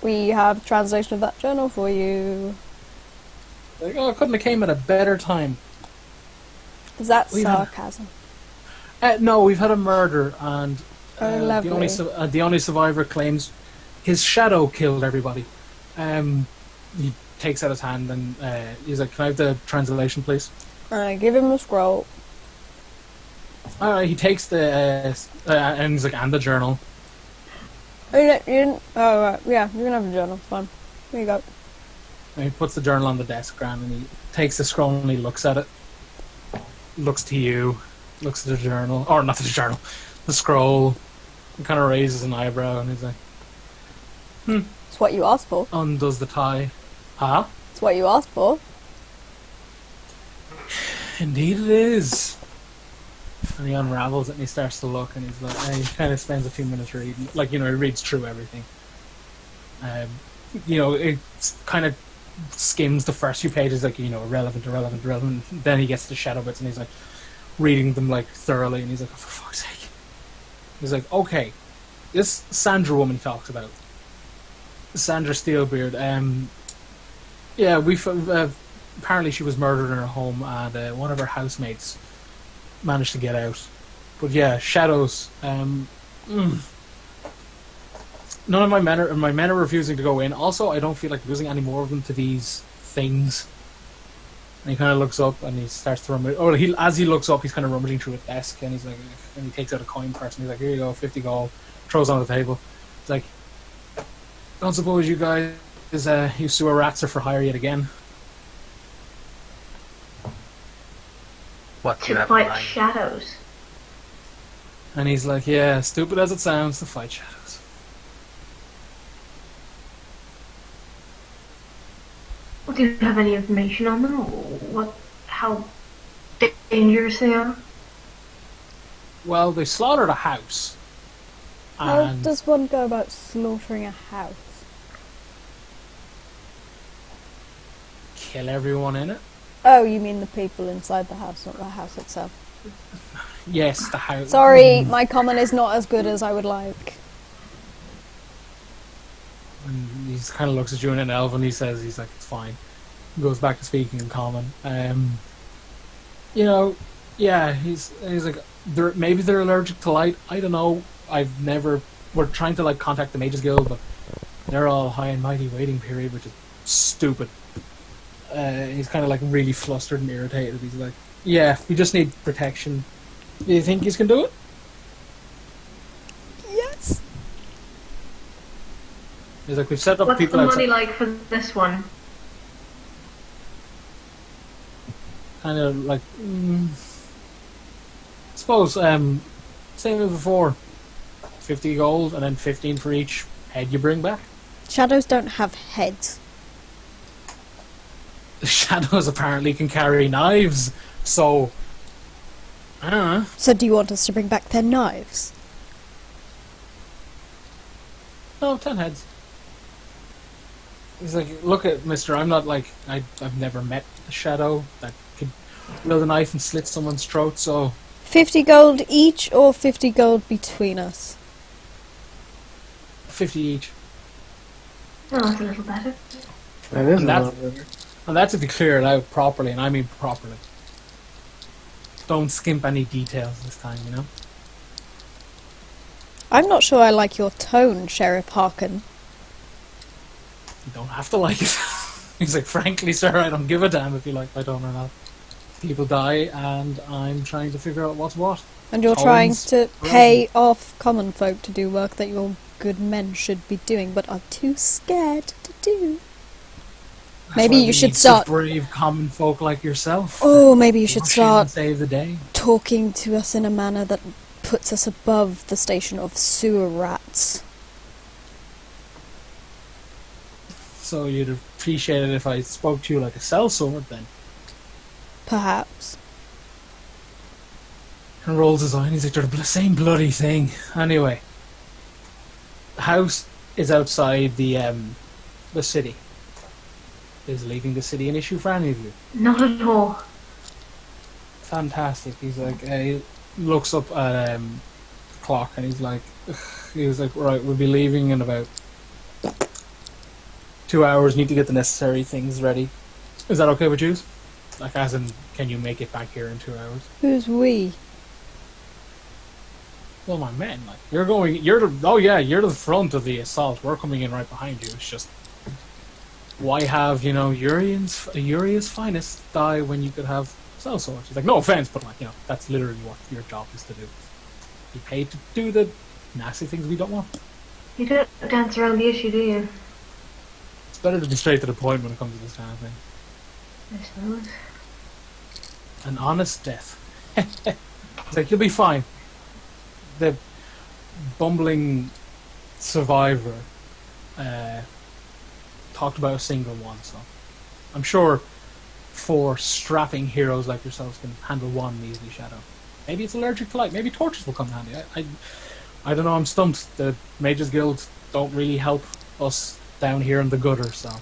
We have translation of that journal for you. Like, oh, couldn't have came at a better time. Is that We've sarcasm? No, we've had a murder, and lovely. the only survivor claims his shadow killed everybody. He takes out his hand and he's like, "Can I have the translation, please?" I give him a scroll. Alright, he takes the and he's like, "And the journal." Oh, you didn't? Oh, right. Yeah, you can have a journal. It's fine. Here you go. And he puts the journal on the desk, Graham, and he takes the scroll and he looks at it. Looks to you. Looks at the journal. Or not the journal. The scroll. He kind of raises an eyebrow and he's like, It's what you asked for. undoes the tie. Huh? It's what you asked for. Indeed it is. And he unravels it and he starts to look and he's like, he kind of spends a few minutes reading. Like, he reads through everything. It kind of skims the first few pages, like, irrelevant. Then he gets to shadow bits and he's like reading them like thoroughly and he's like, oh, for fuck's sake. He's like, okay, this Sandra woman he talks about. Sandra Steelbeard. We've apparently she was murdered in her home and one of her housemates managed to get out. But yeah, shadows. none of my men are refusing to go in. Also, I don't feel like losing any more of them to these things. And he kind of looks up and he starts to rummage. Oh, as he looks up, he's kind of rummaging through a desk, and he's like, and he takes out a coin purse, and he's like, "Here you go, 50 gold." Throws it on the table. It's like, don't suppose you guys, you sewer rats, are for hire yet again? What do you To have in fight mind? shadows. And he's like, "Yeah, stupid as it sounds, to fight shadows." Well, do you have any information on them, or how dangerous they are? Well, they slaughtered a house. How And does one go about slaughtering a house? kill everyone in it. Oh, you mean the people inside the house, not the house itself. Yes, the house. Sorry, my common is not as good as I would like. And he kind of looks at you in an elf, and he's like, "It's fine." He goes back to speaking in common. You know, yeah, he's like, maybe they're allergic to light. I don't know. We're trying to like contact the Mages Guild, but they're all high and mighty waiting period, which is stupid. He's kind of like really flustered and irritated. He's like, "Yeah, we just need protection. Do you think you can do it?" Yes. He's like, "We've set up What's people the outside." money like for this one? Kind of like, I suppose, same as before. 50 gold and then 15 for each head you bring back. Shadows don't have heads. The shadows apparently can carry knives, so I don't know. So do you want us to bring back their knives? No, 10 heads. He's like, "Look at Mister, I'm not like, I've never met a shadow that could wield a knife and slit someone's throat, so 50 gold each or 50 gold between us? 50 each." Oh, that's a little better. That is And a that's- little better. And that's if you clear it out properly, and I mean properly. Don't skimp any details this time, you know? I'm not sure I like your tone, Sheriff Harkin. You don't have to like it. He's like, "Frankly, sir, I don't give a damn if you like my tone or not. People die, and I'm trying to figure out what's what." And you're Tones trying to are pay off common folk to do work that your good men should be doing, but are too scared to do. That's Maybe why you we should need start- some brave common folk like yourself. Oh, maybe you should Rush in and start save the day. talking to us in a manner that puts us above the station of sewer rats. So you'd appreciate it if I spoke to you like a sellsword then. Perhaps. And rolls his eye and he's like, "They're the same bloody thing." Anyway. The house is outside the city. Is leaving the city an issue for any of you? Not at all. Fantastic. He's like, he looks up at the clock and he's like, "Right, we'll be leaving in about 2 hours. Need to get the necessary things ready. Is that okay with you? Like, as in, can you make it back here in 2 hours?" Who's we? Well, my men, like, you're the front of the assault. We're coming in right behind you. It's just, why have, Uria's finest die when you could have sellswords? He's like, "No offense, but like, that's literally what your job is to do. You paid to do the nasty things we don't want." You don't dance around the issue, do you? It's better to be straight to the point when it comes to this kind of thing. I suppose. An honest death. It's like, "You'll be fine." The bumbling survivor talked about a single one, so I'm sure 4 strapping heroes like yourselves can handle one measly shadow. Maybe it's allergic to light. Maybe torches will come in handy. I don't know. I'm stumped. The Mages Guild don't really help us down here in the gutter, so.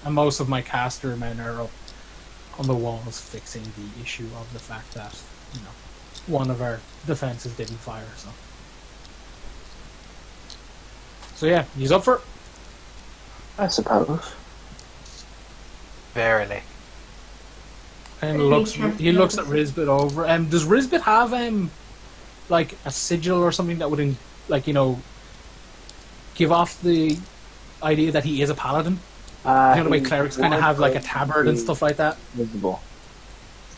And most of my caster men are up on the walls fixing the issue of the fact that, one of our defenses didn't fire, so. So yeah, he's up for it. I suppose. Verily. And he looks at Rizbit over. Does Rizbit have like a sigil or something that would give off the idea that he is a paladin? You know the way clerics kind of have like a tabard and stuff like that? Visible.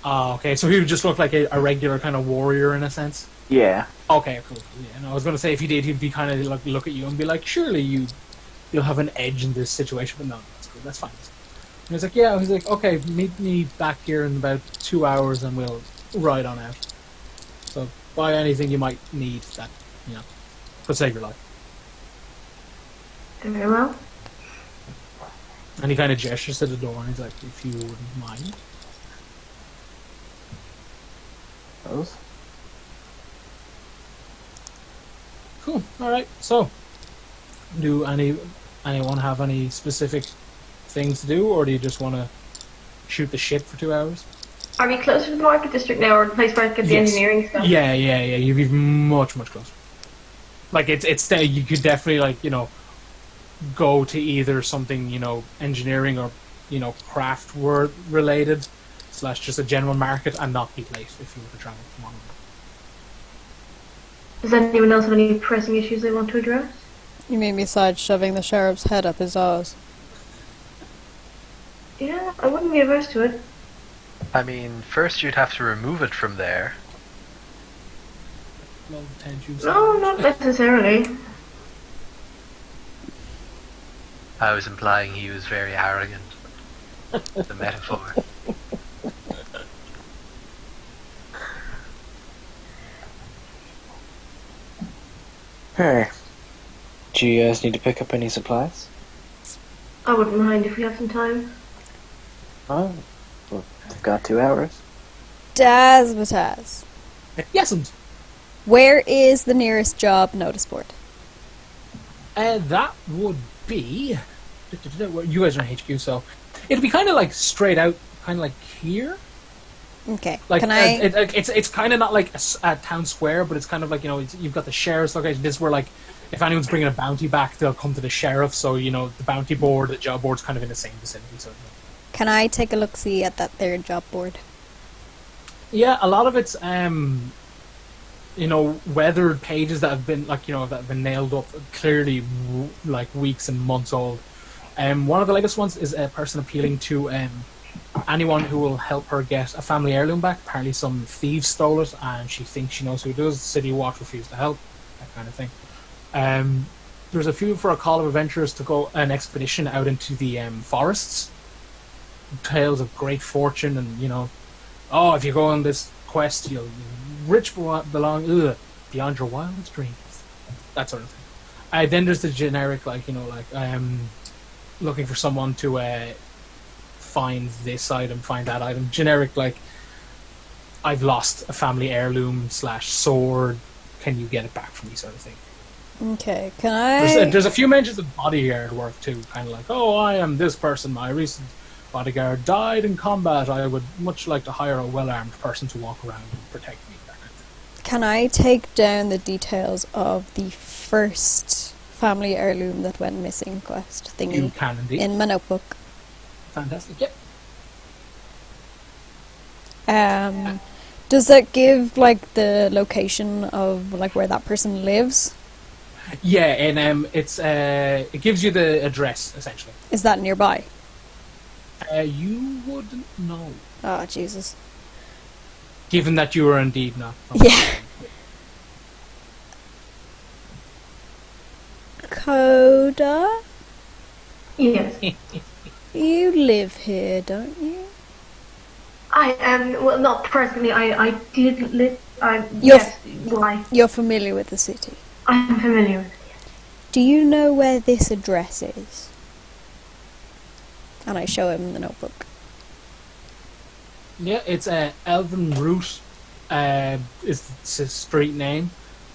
Oh, okay, so he would just look like a regular kind of warrior in a sense? Yeah. Okay, cool. Yeah, no, I was going to say if he did, he'd be kind of like look at you and be like, surely you'll have an edge in this situation, but no, that's cool, that's fine. And he's like, yeah, he's like, okay, meet me back here in about 2 hours and we'll ride on out. So buy anything you might need that, could save your life. Very well. And he kind of gestures to the door and he's like, if you wouldn't mind. Those. Cool. All right. So, do anyone have any specific things to do, or do you just want to shoot the shit for 2 hours? Are we closer to the market district now, or the place where I get the Yes. engineering stuff? Yeah. You'd be much closer. Like it's you could definitely go to either something engineering or craft word related / just a general market and not be late if you were to travel tomorrow. Does anyone else have any pressing issues they want to address? You mean besides shoving the sheriff's head up his arse? Yeah, I wouldn't be averse to it. I mean, first you'd have to remove it from there. Well, 10 juice. No, not necessarily. I was implying he was very arrogant. The metaphor. Hey. Do you guys need to pick up any supplies? I wouldn't mind if we have some time. Oh, well, I've got 2 hours. Daz Mataz. Yes, and Where is the nearest job notice board? that would be. Well, you guys are in HQ, so it'd be kind of like straight out, kind of like here. Okay. Like Can I? it's kind of not like a town square, but it's kind of like you've got the sheriff's location. This is where like if anyone's bringing a bounty back, they'll come to the sheriff. So the bounty board, the job board's kind of in the same vicinity. So Can I take a look see at that there job board? yeah, a lot of it's weathered pages that have been that have been nailed up, clearly like weeks and months old. One of the latest ones is a person appealing to anyone who will help her get a family heirloom back. Apparently some thieves stole it and she thinks she knows who it is. The city watch refused to help, that kind of thing. There's a few for a call of adventurers to go an expedition out into the forests. Tales of great fortune and if you go on this quest you'll rich beyond your wildest dreams, that sort of thing. Then there's the generic looking for someone to find this item, find that item. Generic I've lost a family heirloom / sword, can you get it back for me, sort of thing. Okay. Can I? There's a few mentions of bodyguard work too, kind of I am this person, my recent bodyguard died in combat, I would much like to hire a well-armed person to walk around and protect me, that kind of thing. Can I take down the details of the first family heirloom that went missing quest thingy You can indeed. in my notebook? Fantastic, yep. Does that give the location of where that person lives? Yeah, and it gives you the address essentially. Is that nearby? You wouldn't know, Oh, Jesus. given that you are indeed not. Yeah. Coda? Yes. You live here, don't you? I am, well, not presently. I did live. You're Yes, why? You're familiar with the city. I'm familiar with it. Do you know where this address is? And I show him the notebook. Yeah, it's Elven Root. Is the street name.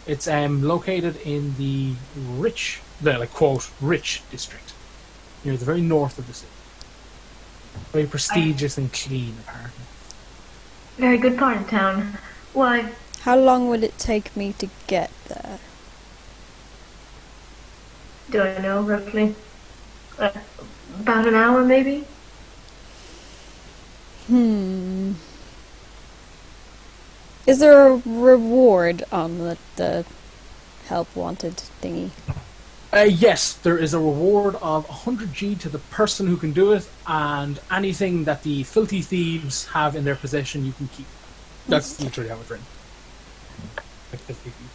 It's located in the quote rich district, near the very north of the city. Very prestigious and clean, apparently. Very good part of town. Why? How long would it take me to get there? Do I know, roughly? About an hour, maybe? Is there a reward on the help wanted thingy? Yes, there is a reward of 100G to the person who can do it, and anything that the filthy thieves have in their possession, you can keep. That's literally how it's written. Like filthy thieves.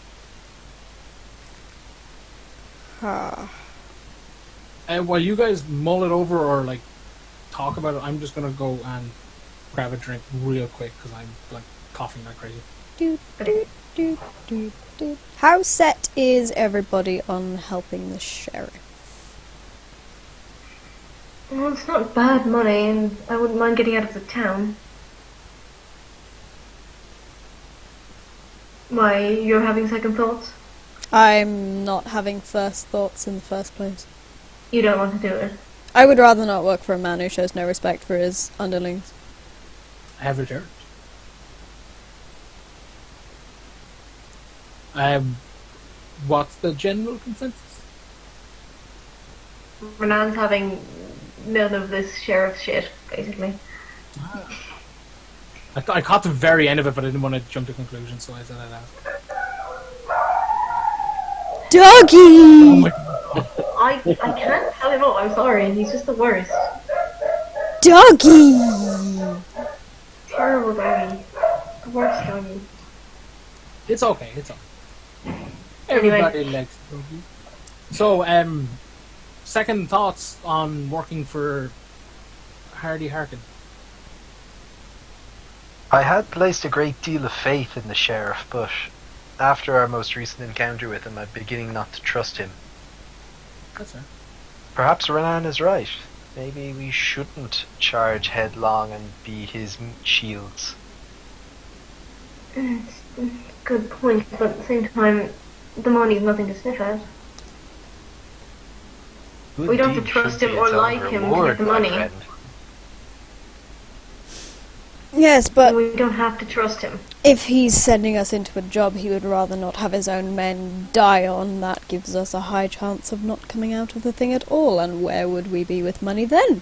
While you guys mull it over or like talk about it, I'm just gonna go and grab a drink real quick because I'm like coughing like crazy. Doot, doot, doot, doot, doot. How set is everybody on helping the sheriff? Well, it's not bad money, and I wouldn't mind getting out of the town. Why, you're having second thoughts? I'm not having first thoughts in the first place. You don't want to do it. I would rather not work for a man who shows no respect for his underlings. I have returned. What's the general consensus? Renan's having none of this sheriff shit, basically. I caught the very end of it, but I didn't want to jump to conclusions, so I said that out. Doggy! Oh my god. I can't tell him off, I'm sorry, he's just the worst. Doggy! Terrible doggy. The worst doggy. It's okay, it's okay. Anyway. Everybody likes Doggy. So, second thoughts on working for Hardy Harkin? I had placed a great deal of faith in the sheriff, but after our most recent encounter with him, I'm beginning not to trust him. That's fair. Perhaps Renan is right. Maybe we shouldn't charge headlong and be his meat shields. It's a good point, but at the same time, the money's nothing to sniff at. Good We don't have to deed trust should him be or its own like him to reward, get the my money. friend. Yes, but We don't have to trust him. if he's sending us into a job he would rather not have his own men die on, that gives us a high chance of not coming out of the thing at all, and where would we be with money then?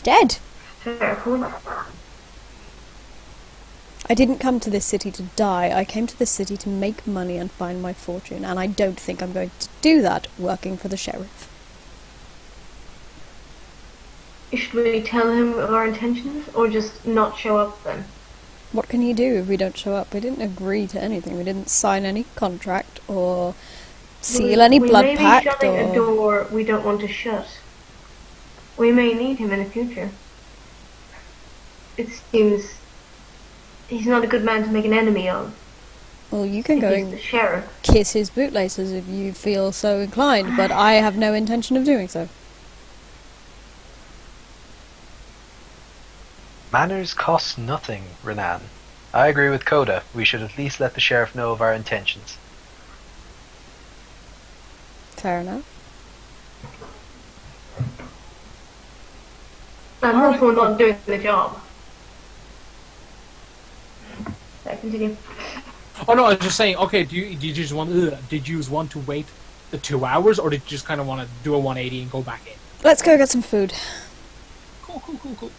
Dead. Fair point. I didn't come to this city to die, I came to this city to make money and find my fortune, and I don't think I'm going to do that working for the sheriff. Should we tell him of our intentions, or just not show up then? What can you do if we don't show up? We didn't agree to anything, we didn't sign any contract, or seal any blood we may pact, be shutting or... a door we don't want to shut. We may need him in the future. It seems he's not a good man to make an enemy of. Well, you can If go he's and the sheriff. kiss his bootlaces if you feel so inclined, but I have no intention of doing so. Manners cost nothing, Renan. I agree with Coda. We should at least let the sheriff know of our intentions. Fair enough. And Alright. also not doing the job. Yeah, continue. Oh no, I was just saying. Okay, did you just want to wait the 2 hours, or did you just kind of want to do a 180 and go back in? Let's go get some food. Cool.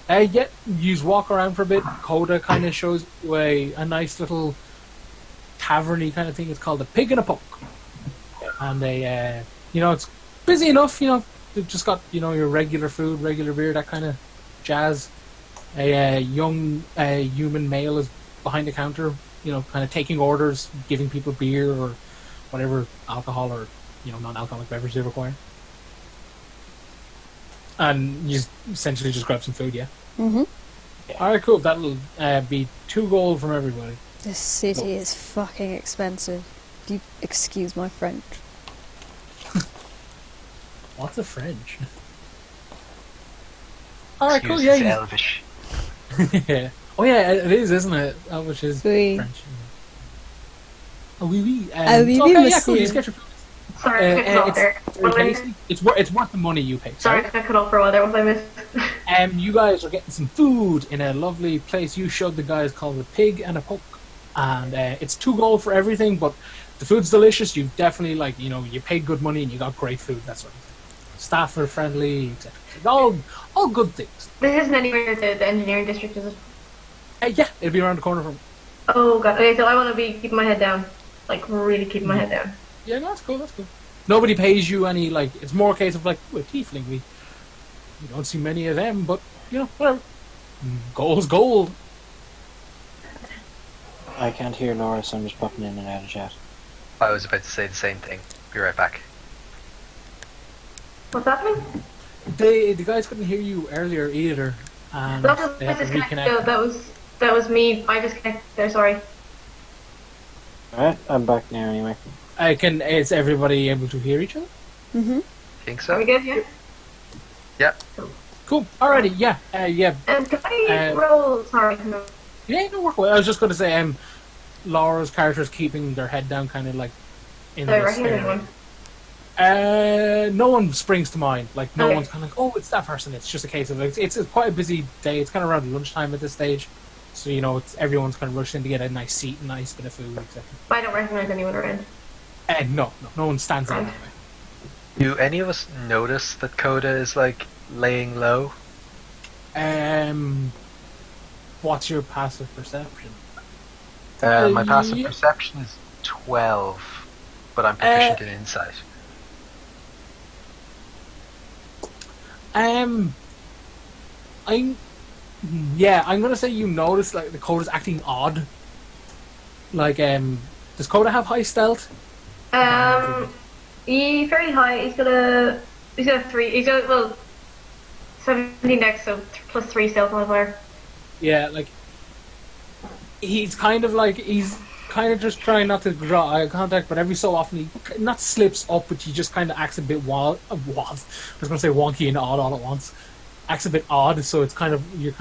Yeah, you just walk around for a bit. Coda kind of shows you a nice little taverny kind of thing. It's called a Pig and a Poke, and they, it's busy enough. They've just got your regular food, regular beer, that kind of jazz. A young human male is behind the counter, kind of taking orders, giving people beer or whatever alcohol or non-alcoholic beverage they require. And you essentially just grab some food, yeah? Mm-hmm. Alright, cool. That'll be 2 gold from everybody. This city is fucking expensive. Do you excuse my French? Lots of French. Alright, cool, Excuse yeah. it's Elvish. Yeah. Oh yeah, it is, isn't it? Which is Oui. French. Oh, oui, oui. Ah, oui, oui, okay, yeah, cool. monsieur. You just get your food. Sorry, I cut off there. It's very tasty. It's worth the money you pay. Sorry, I cut off for a while there. What did I miss? You guys are getting some food in a lovely place you showed the guys called the Pig and a Poke, and it's 2 gold for everything. But the food's delicious. You definitely you paid good money and you got great food. That sort of thing. Staff are friendly, etc. All good things. This isn't anywhere the engineering district, is it? Yeah, it'll be around the corner from. Oh god. Okay, so I want to be keeping my head down. like really keeping my head down. Yeah, no, that's cool. That's cool. Nobody pays you any like. It's more a case of like, we're tiefling. We don't see many of them, but whatever. Gold's gold. I can't hear Laura, so I'm just popping in and out of chat. I was about to say the same thing. Be right back. What's happening? The guys couldn't hear you earlier either, and That was they had to disconnected. reconnect. That was me. I disconnected there. Sorry. Alright, I'm back now anyway. Is everybody able to hear each other? Mm-hmm. Think Are we so? good? Yeah. Yeah. Cool. Alrighty. Yeah. Yeah. Can I roll? Sorry. No. Yeah. No work away. I was just going to say, Laura's character is keeping their head down, kind of like in Did I this recognize area. anyone? No one springs to mind. Like no Okay. one's kind of like, oh, it's that person. It's just a case of it's quite a busy day. It's kind of around lunchtime at this stage, so everyone's kind of rushing to get a nice seat, a nice bit of food, etc. I don't recognize anyone around. No one stands out Right. that way. Do any of us notice that Coda is like laying low? What's your passive perception? My passive yeah. perception is 12, but I'm proficient in insight. I'm gonna say you notice like the Coda's acting odd. Like, does Coda have high stealth? He's very high. He's got a 3. He's got 17 dex, so +3 stealth modifier. Yeah, like he's kind of just trying not to draw eye contact, but every so often he not slips up, but he just kind of acts a bit wild. I was gonna say wonky and odd all at once. Acts a bit odd, so it's kind of you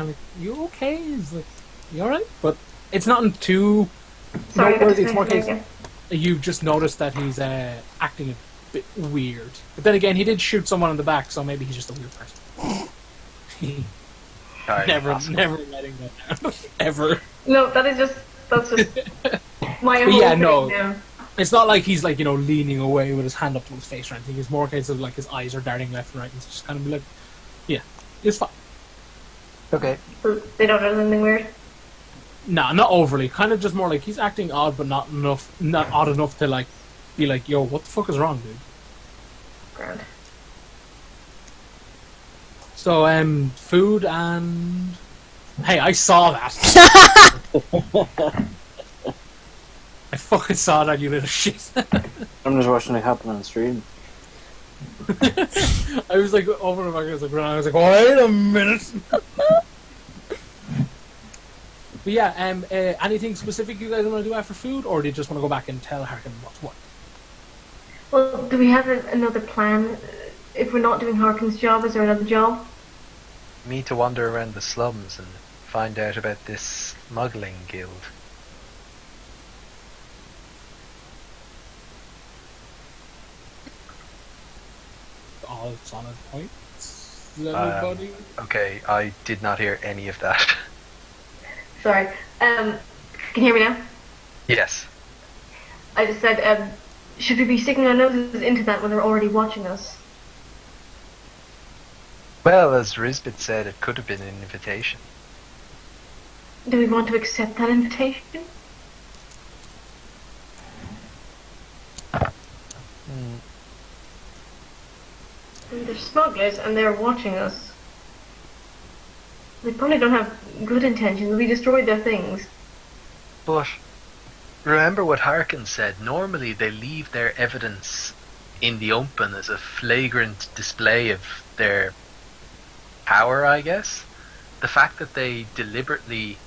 okay? He's like, you all right? But it's nothing too Sorry, noteworthy. It's more case again. you've just noticed that he's acting a bit weird. But then again, he did shoot someone in the back, so maybe he's just a weird person. never letting that down. Ever. No, that's just my But whole yeah, thing no. now. It's not like he's like leaning away with his hand up to his face or anything. It's more a case of like his eyes are darting left and right. It's just kind of like, yeah, it's fine. Okay. So they don't know anything weird. Nah, not overly. Kind of just more like he's acting odd, but not odd enough to like be like, yo, what the fuck is wrong, dude? Grand. So, food and hey, I saw that. I fucking saw that, you little shit. I'm just watching it happen on stream. I was like over the back, I was like, wait a minute. But yeah, anything specific you guys want to do after food, or do you just want to go back and tell Harkin what's what? Well, do we have another plan? If we're not doing Harkin's job, is there another job? Me to wander around the slums and find out about this smuggling guild. All solid points. Everybody. Okay, I did not hear any of that. Sorry. Can you hear me now? Yes. I just said, should we be sticking our noses into that when they're already watching us? Well, as Rizbit said, it could have been an invitation. Do we want to accept that invitation? They're smugglers and they're watching us. They probably don't have good intentions. We destroyed their things. But remember what Harkin said. Normally they leave their evidence in the open as a flagrant display of their power, I guess. The fact that they deliberately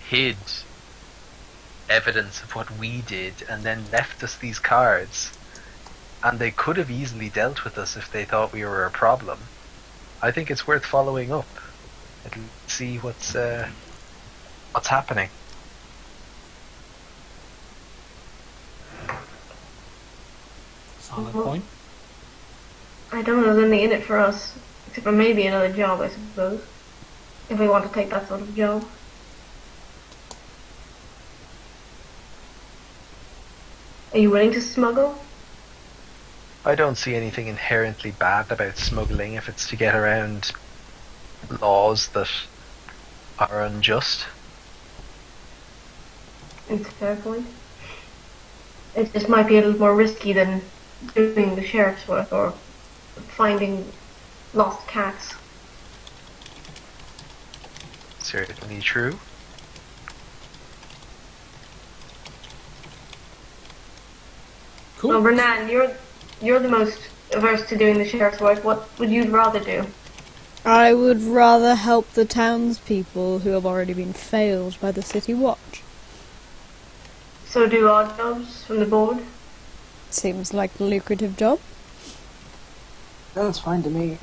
hid evidence of what we did and then left us these cards, and they could have easily dealt with us if they thought we were a problem. I think it's worth following up and see what's happening. Solid point. I don't know there's anything in it for us. Except for maybe another job, I suppose. If we want to take that sort of job. Are you willing to smuggle? I don't see anything inherently bad about smuggling if it's to get around laws that are unjust. It's a fair point. It just might be a little more risky than doing the sheriff's work or finding lost cats. Certainly true. Cool. Well, Renan, you're the most averse to doing the sheriff's work. What would you rather do? I would rather help the townspeople who have already been failed by the city watch. So do odd jobs from the board? Seems like a lucrative job. That's fine to me.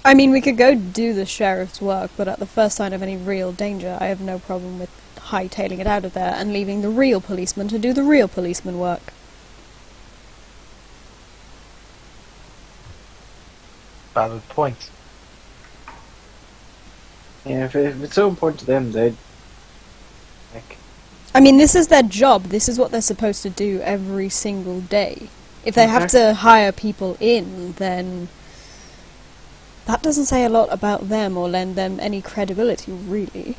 I mean, we could go do the sheriff's work, but at the first sign of any real danger, I have no problem with hightailing it out of there and leaving the real policeman to do the real policeman work. Valid point. Yeah, if it's so important to them, they'd like. I mean, this is their job. This is what they're supposed to do every single day. If they have to hire people in, then that doesn't say a lot about them or lend them any credibility, really.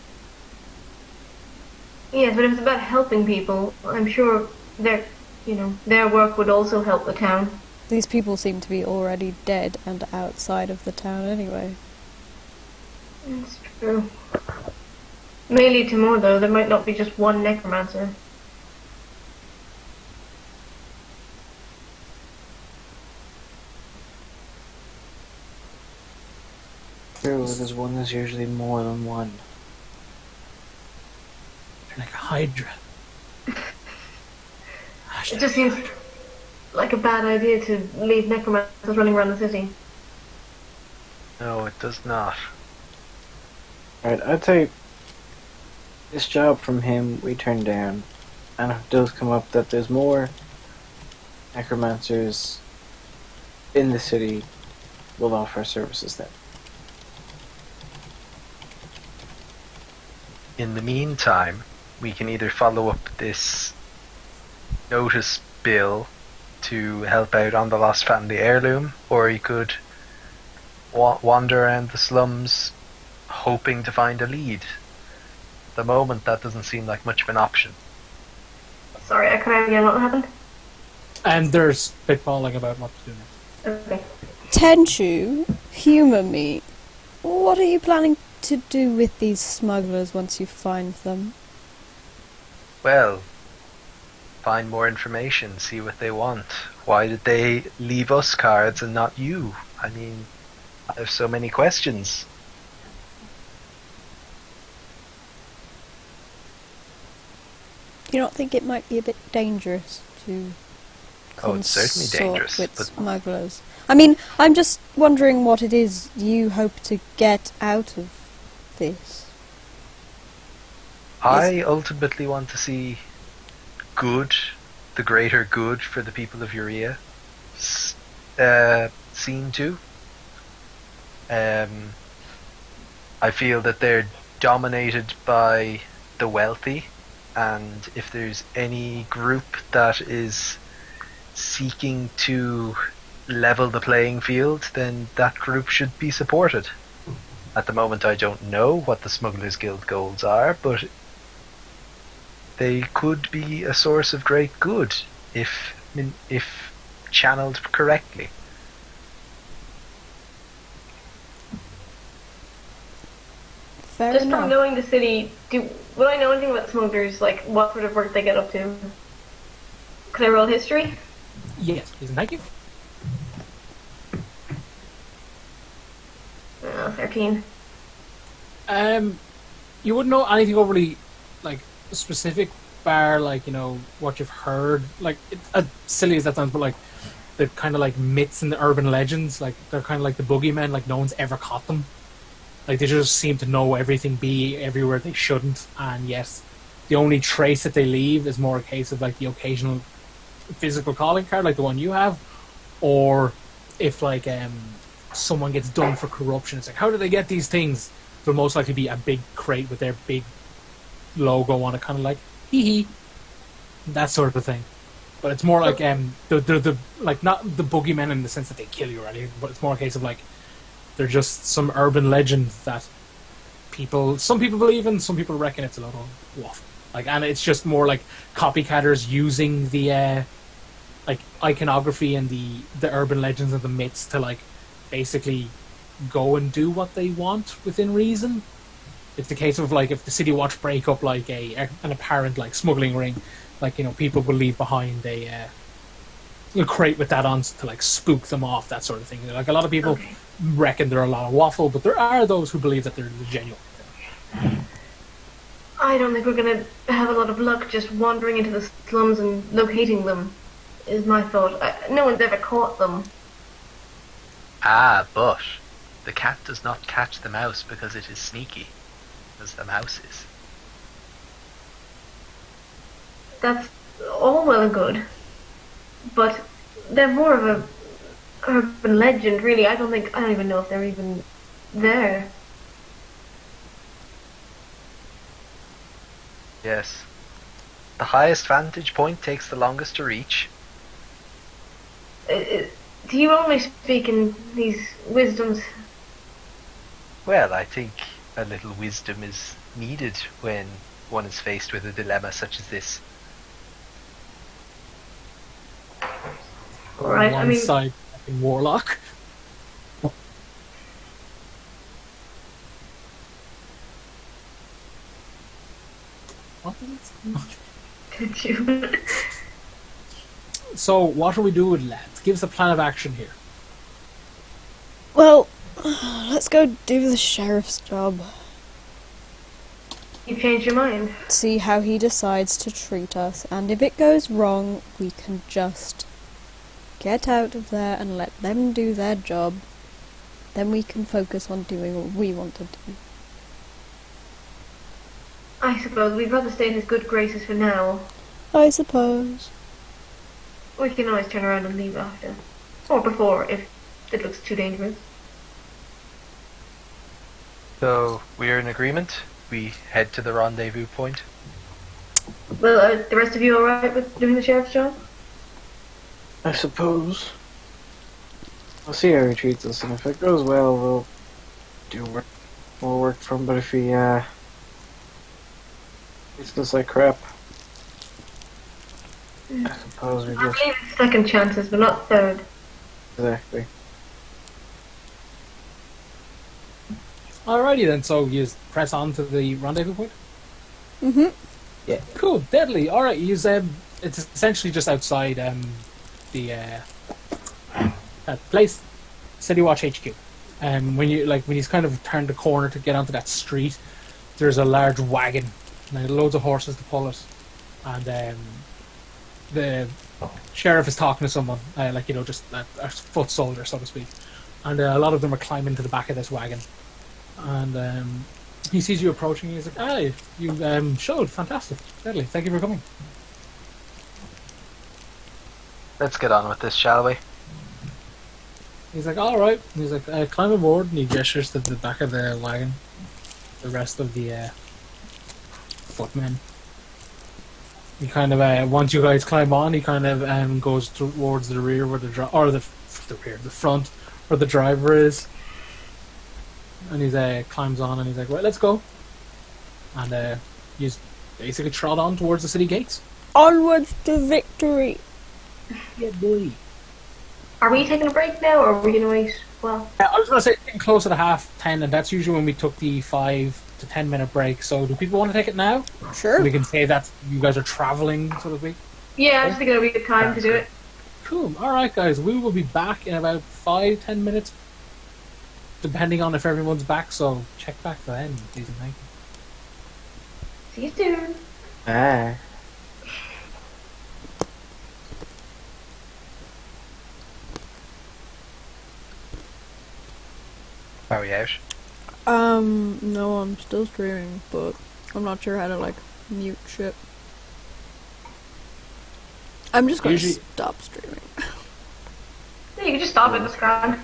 Yes, but if it's about helping people, I'm sure their work would also help the town. These people seem to be already dead and outside of the town anyway. That's true. May lead to more, though. There might not be just one necromancer. True, there's one. There's usually more than one. You're like a hydra. It just seems like a bad idea to leave necromancers running around the city. No, it does not. Right, I'd say this job from him we turn down, and if it does come up that there's more necromancers in the city, we'll offer our services then. In the meantime, we can either follow up this notice bill to help out on the lost family heirloom, or you could wander around the slums hoping to find a lead. At the moment, that doesn't seem like much of an option. Sorry, I couldn't again. What happened? And they're spitballing about what to do next. Okay. Tenchu, humour me. What are you planning to do with these smugglers once you find them? Well, find more information, see what they want. Why did they leave us cards and not you? I mean, I have so many questions. You don't think it might be a bit dangerous to Oh, it's certainly consort dangerous, with but- smugglers? I mean, I'm just wondering what it is you hope to get out of this. I ultimately want to see good, the greater good for the people of Urea, seen to. I feel that they're dominated by the wealthy, and if there's any group that is seeking to level the playing field, then that group should be supported. At the moment, I don't know what the Smugglers Guild goals are, but they could be a source of great good if channeled correctly. Fair Just enough. from knowing the city, would I know anything about smugglers? Like, what sort of work they get up to? Could I roll history? Yes, please and thank you. 13. You wouldn't know anything overly like specific, bar like what you've heard. Like as silly as that sounds, but like the kind of like myths and the urban legends. Like they're kind of like the boogeymen. Like no one's ever caught them. Like they just seem to know everything, be everywhere they shouldn't. And yes, the only trace that they leave is more a case of like the occasional physical calling card, like the one you have, or if like someone gets done for corruption, it's like how do they get these things? There'll most likely be a big crate with their big logo on it, kind of like hee hee, that sort of thing. But it's more like the like not the boogeymen in the sense that they kill you or anything, but it's more a case of like they're just some urban legends that some people believe in, some people reckon it's a lot of waffle. Like, and it's just more like copycatters using the like iconography and the urban legends and the myths to like basically go and do what they want within reason. It's the case of like if the City Watch break up like an apparent like smuggling ring, like people will leave behind a crate with that on to like spook them off, that sort of thing. Like a lot of people reckon they're a lot of waffle, but there are those who believe that they're the genuine. I don't think we're gonna have a lot of luck just wandering into the slums and locating them, is my thought. No one's ever caught them. Ah, but the cat does not catch the mouse because it is sneaky, as the mouse is. That's all well and good, but they're more of a urban legend, really. I don't even know if they're even there. Yes. The highest vantage point takes the longest to reach. Do you only speak in these wisdoms? Well, I think a little wisdom is needed when one is faced with a dilemma such as this. Right, I One mean, side fucking warlock. What did it say? did you? So, what do we do with Let? Give us a plan of action here. Well, let's go do the sheriff's job. You changed your mind? See how he decides to treat us, and if it goes wrong, we can just get out of there and let them do their job. Then we can focus on doing what we want to do. I suppose we'd rather stay in his good graces for now. I suppose. We can always turn around and leave after. Or before, if it looks too dangerous. So, we're in agreement. We head to the rendezvous point. Well, are the rest of you alright with doing the sheriff's job? I suppose. We'll see how he treats us, and if it goes well, we'll do work. We'll work for him, but if he, treats us like crap, I suppose we I just... believe it's second chances, but not third. Exactly. Alrighty then, so you press on to the rendezvous point? Mm-hmm. Yeah. Cool, deadly. Alright, it's essentially just outside the place, City Watch HQ. When he's kind of turned the corner to get onto that street, there's a large wagon, and loads of horses to pull it, and the sheriff is talking to someone, just a foot soldier, so to speak, and a lot of them are climbing to the back of this wagon, and he sees you approaching. He's like, "Ah, you showed fantastic, deadly. Thank you for coming." Let's get on with this, shall we? He's like, "All right." He's like, "Climb aboard," and he gestures to the back of the wagon. The rest of the footmen. He kind of once you guys climb on, he kind of goes towards the rear where the front where the driver is, and he climbs on and he's like, "Right, let's go," and he's basically trot on towards the city gates. Onwards to victory! Yeah, boy. Are we taking a break now, or are we gonna wait? Well, I was going to say getting closer to 10:30, and that's usually when we took the 5 to 10 minute break. So, do people want to take it now? Sure. We can say that you guys are traveling, so to speak. yeah, I just think it'll be a good time to do it. Cool. All right, guys. We will be back in about 5-10 minutes, depending on if everyone's back. So, check back then, please and thank you. See you soon. Ah. Are we out? No, I'm still streaming, but I'm not sure how to, mute shit. I'm just gonna Usually- stop streaming. Yeah, you can just stop it, it's grand.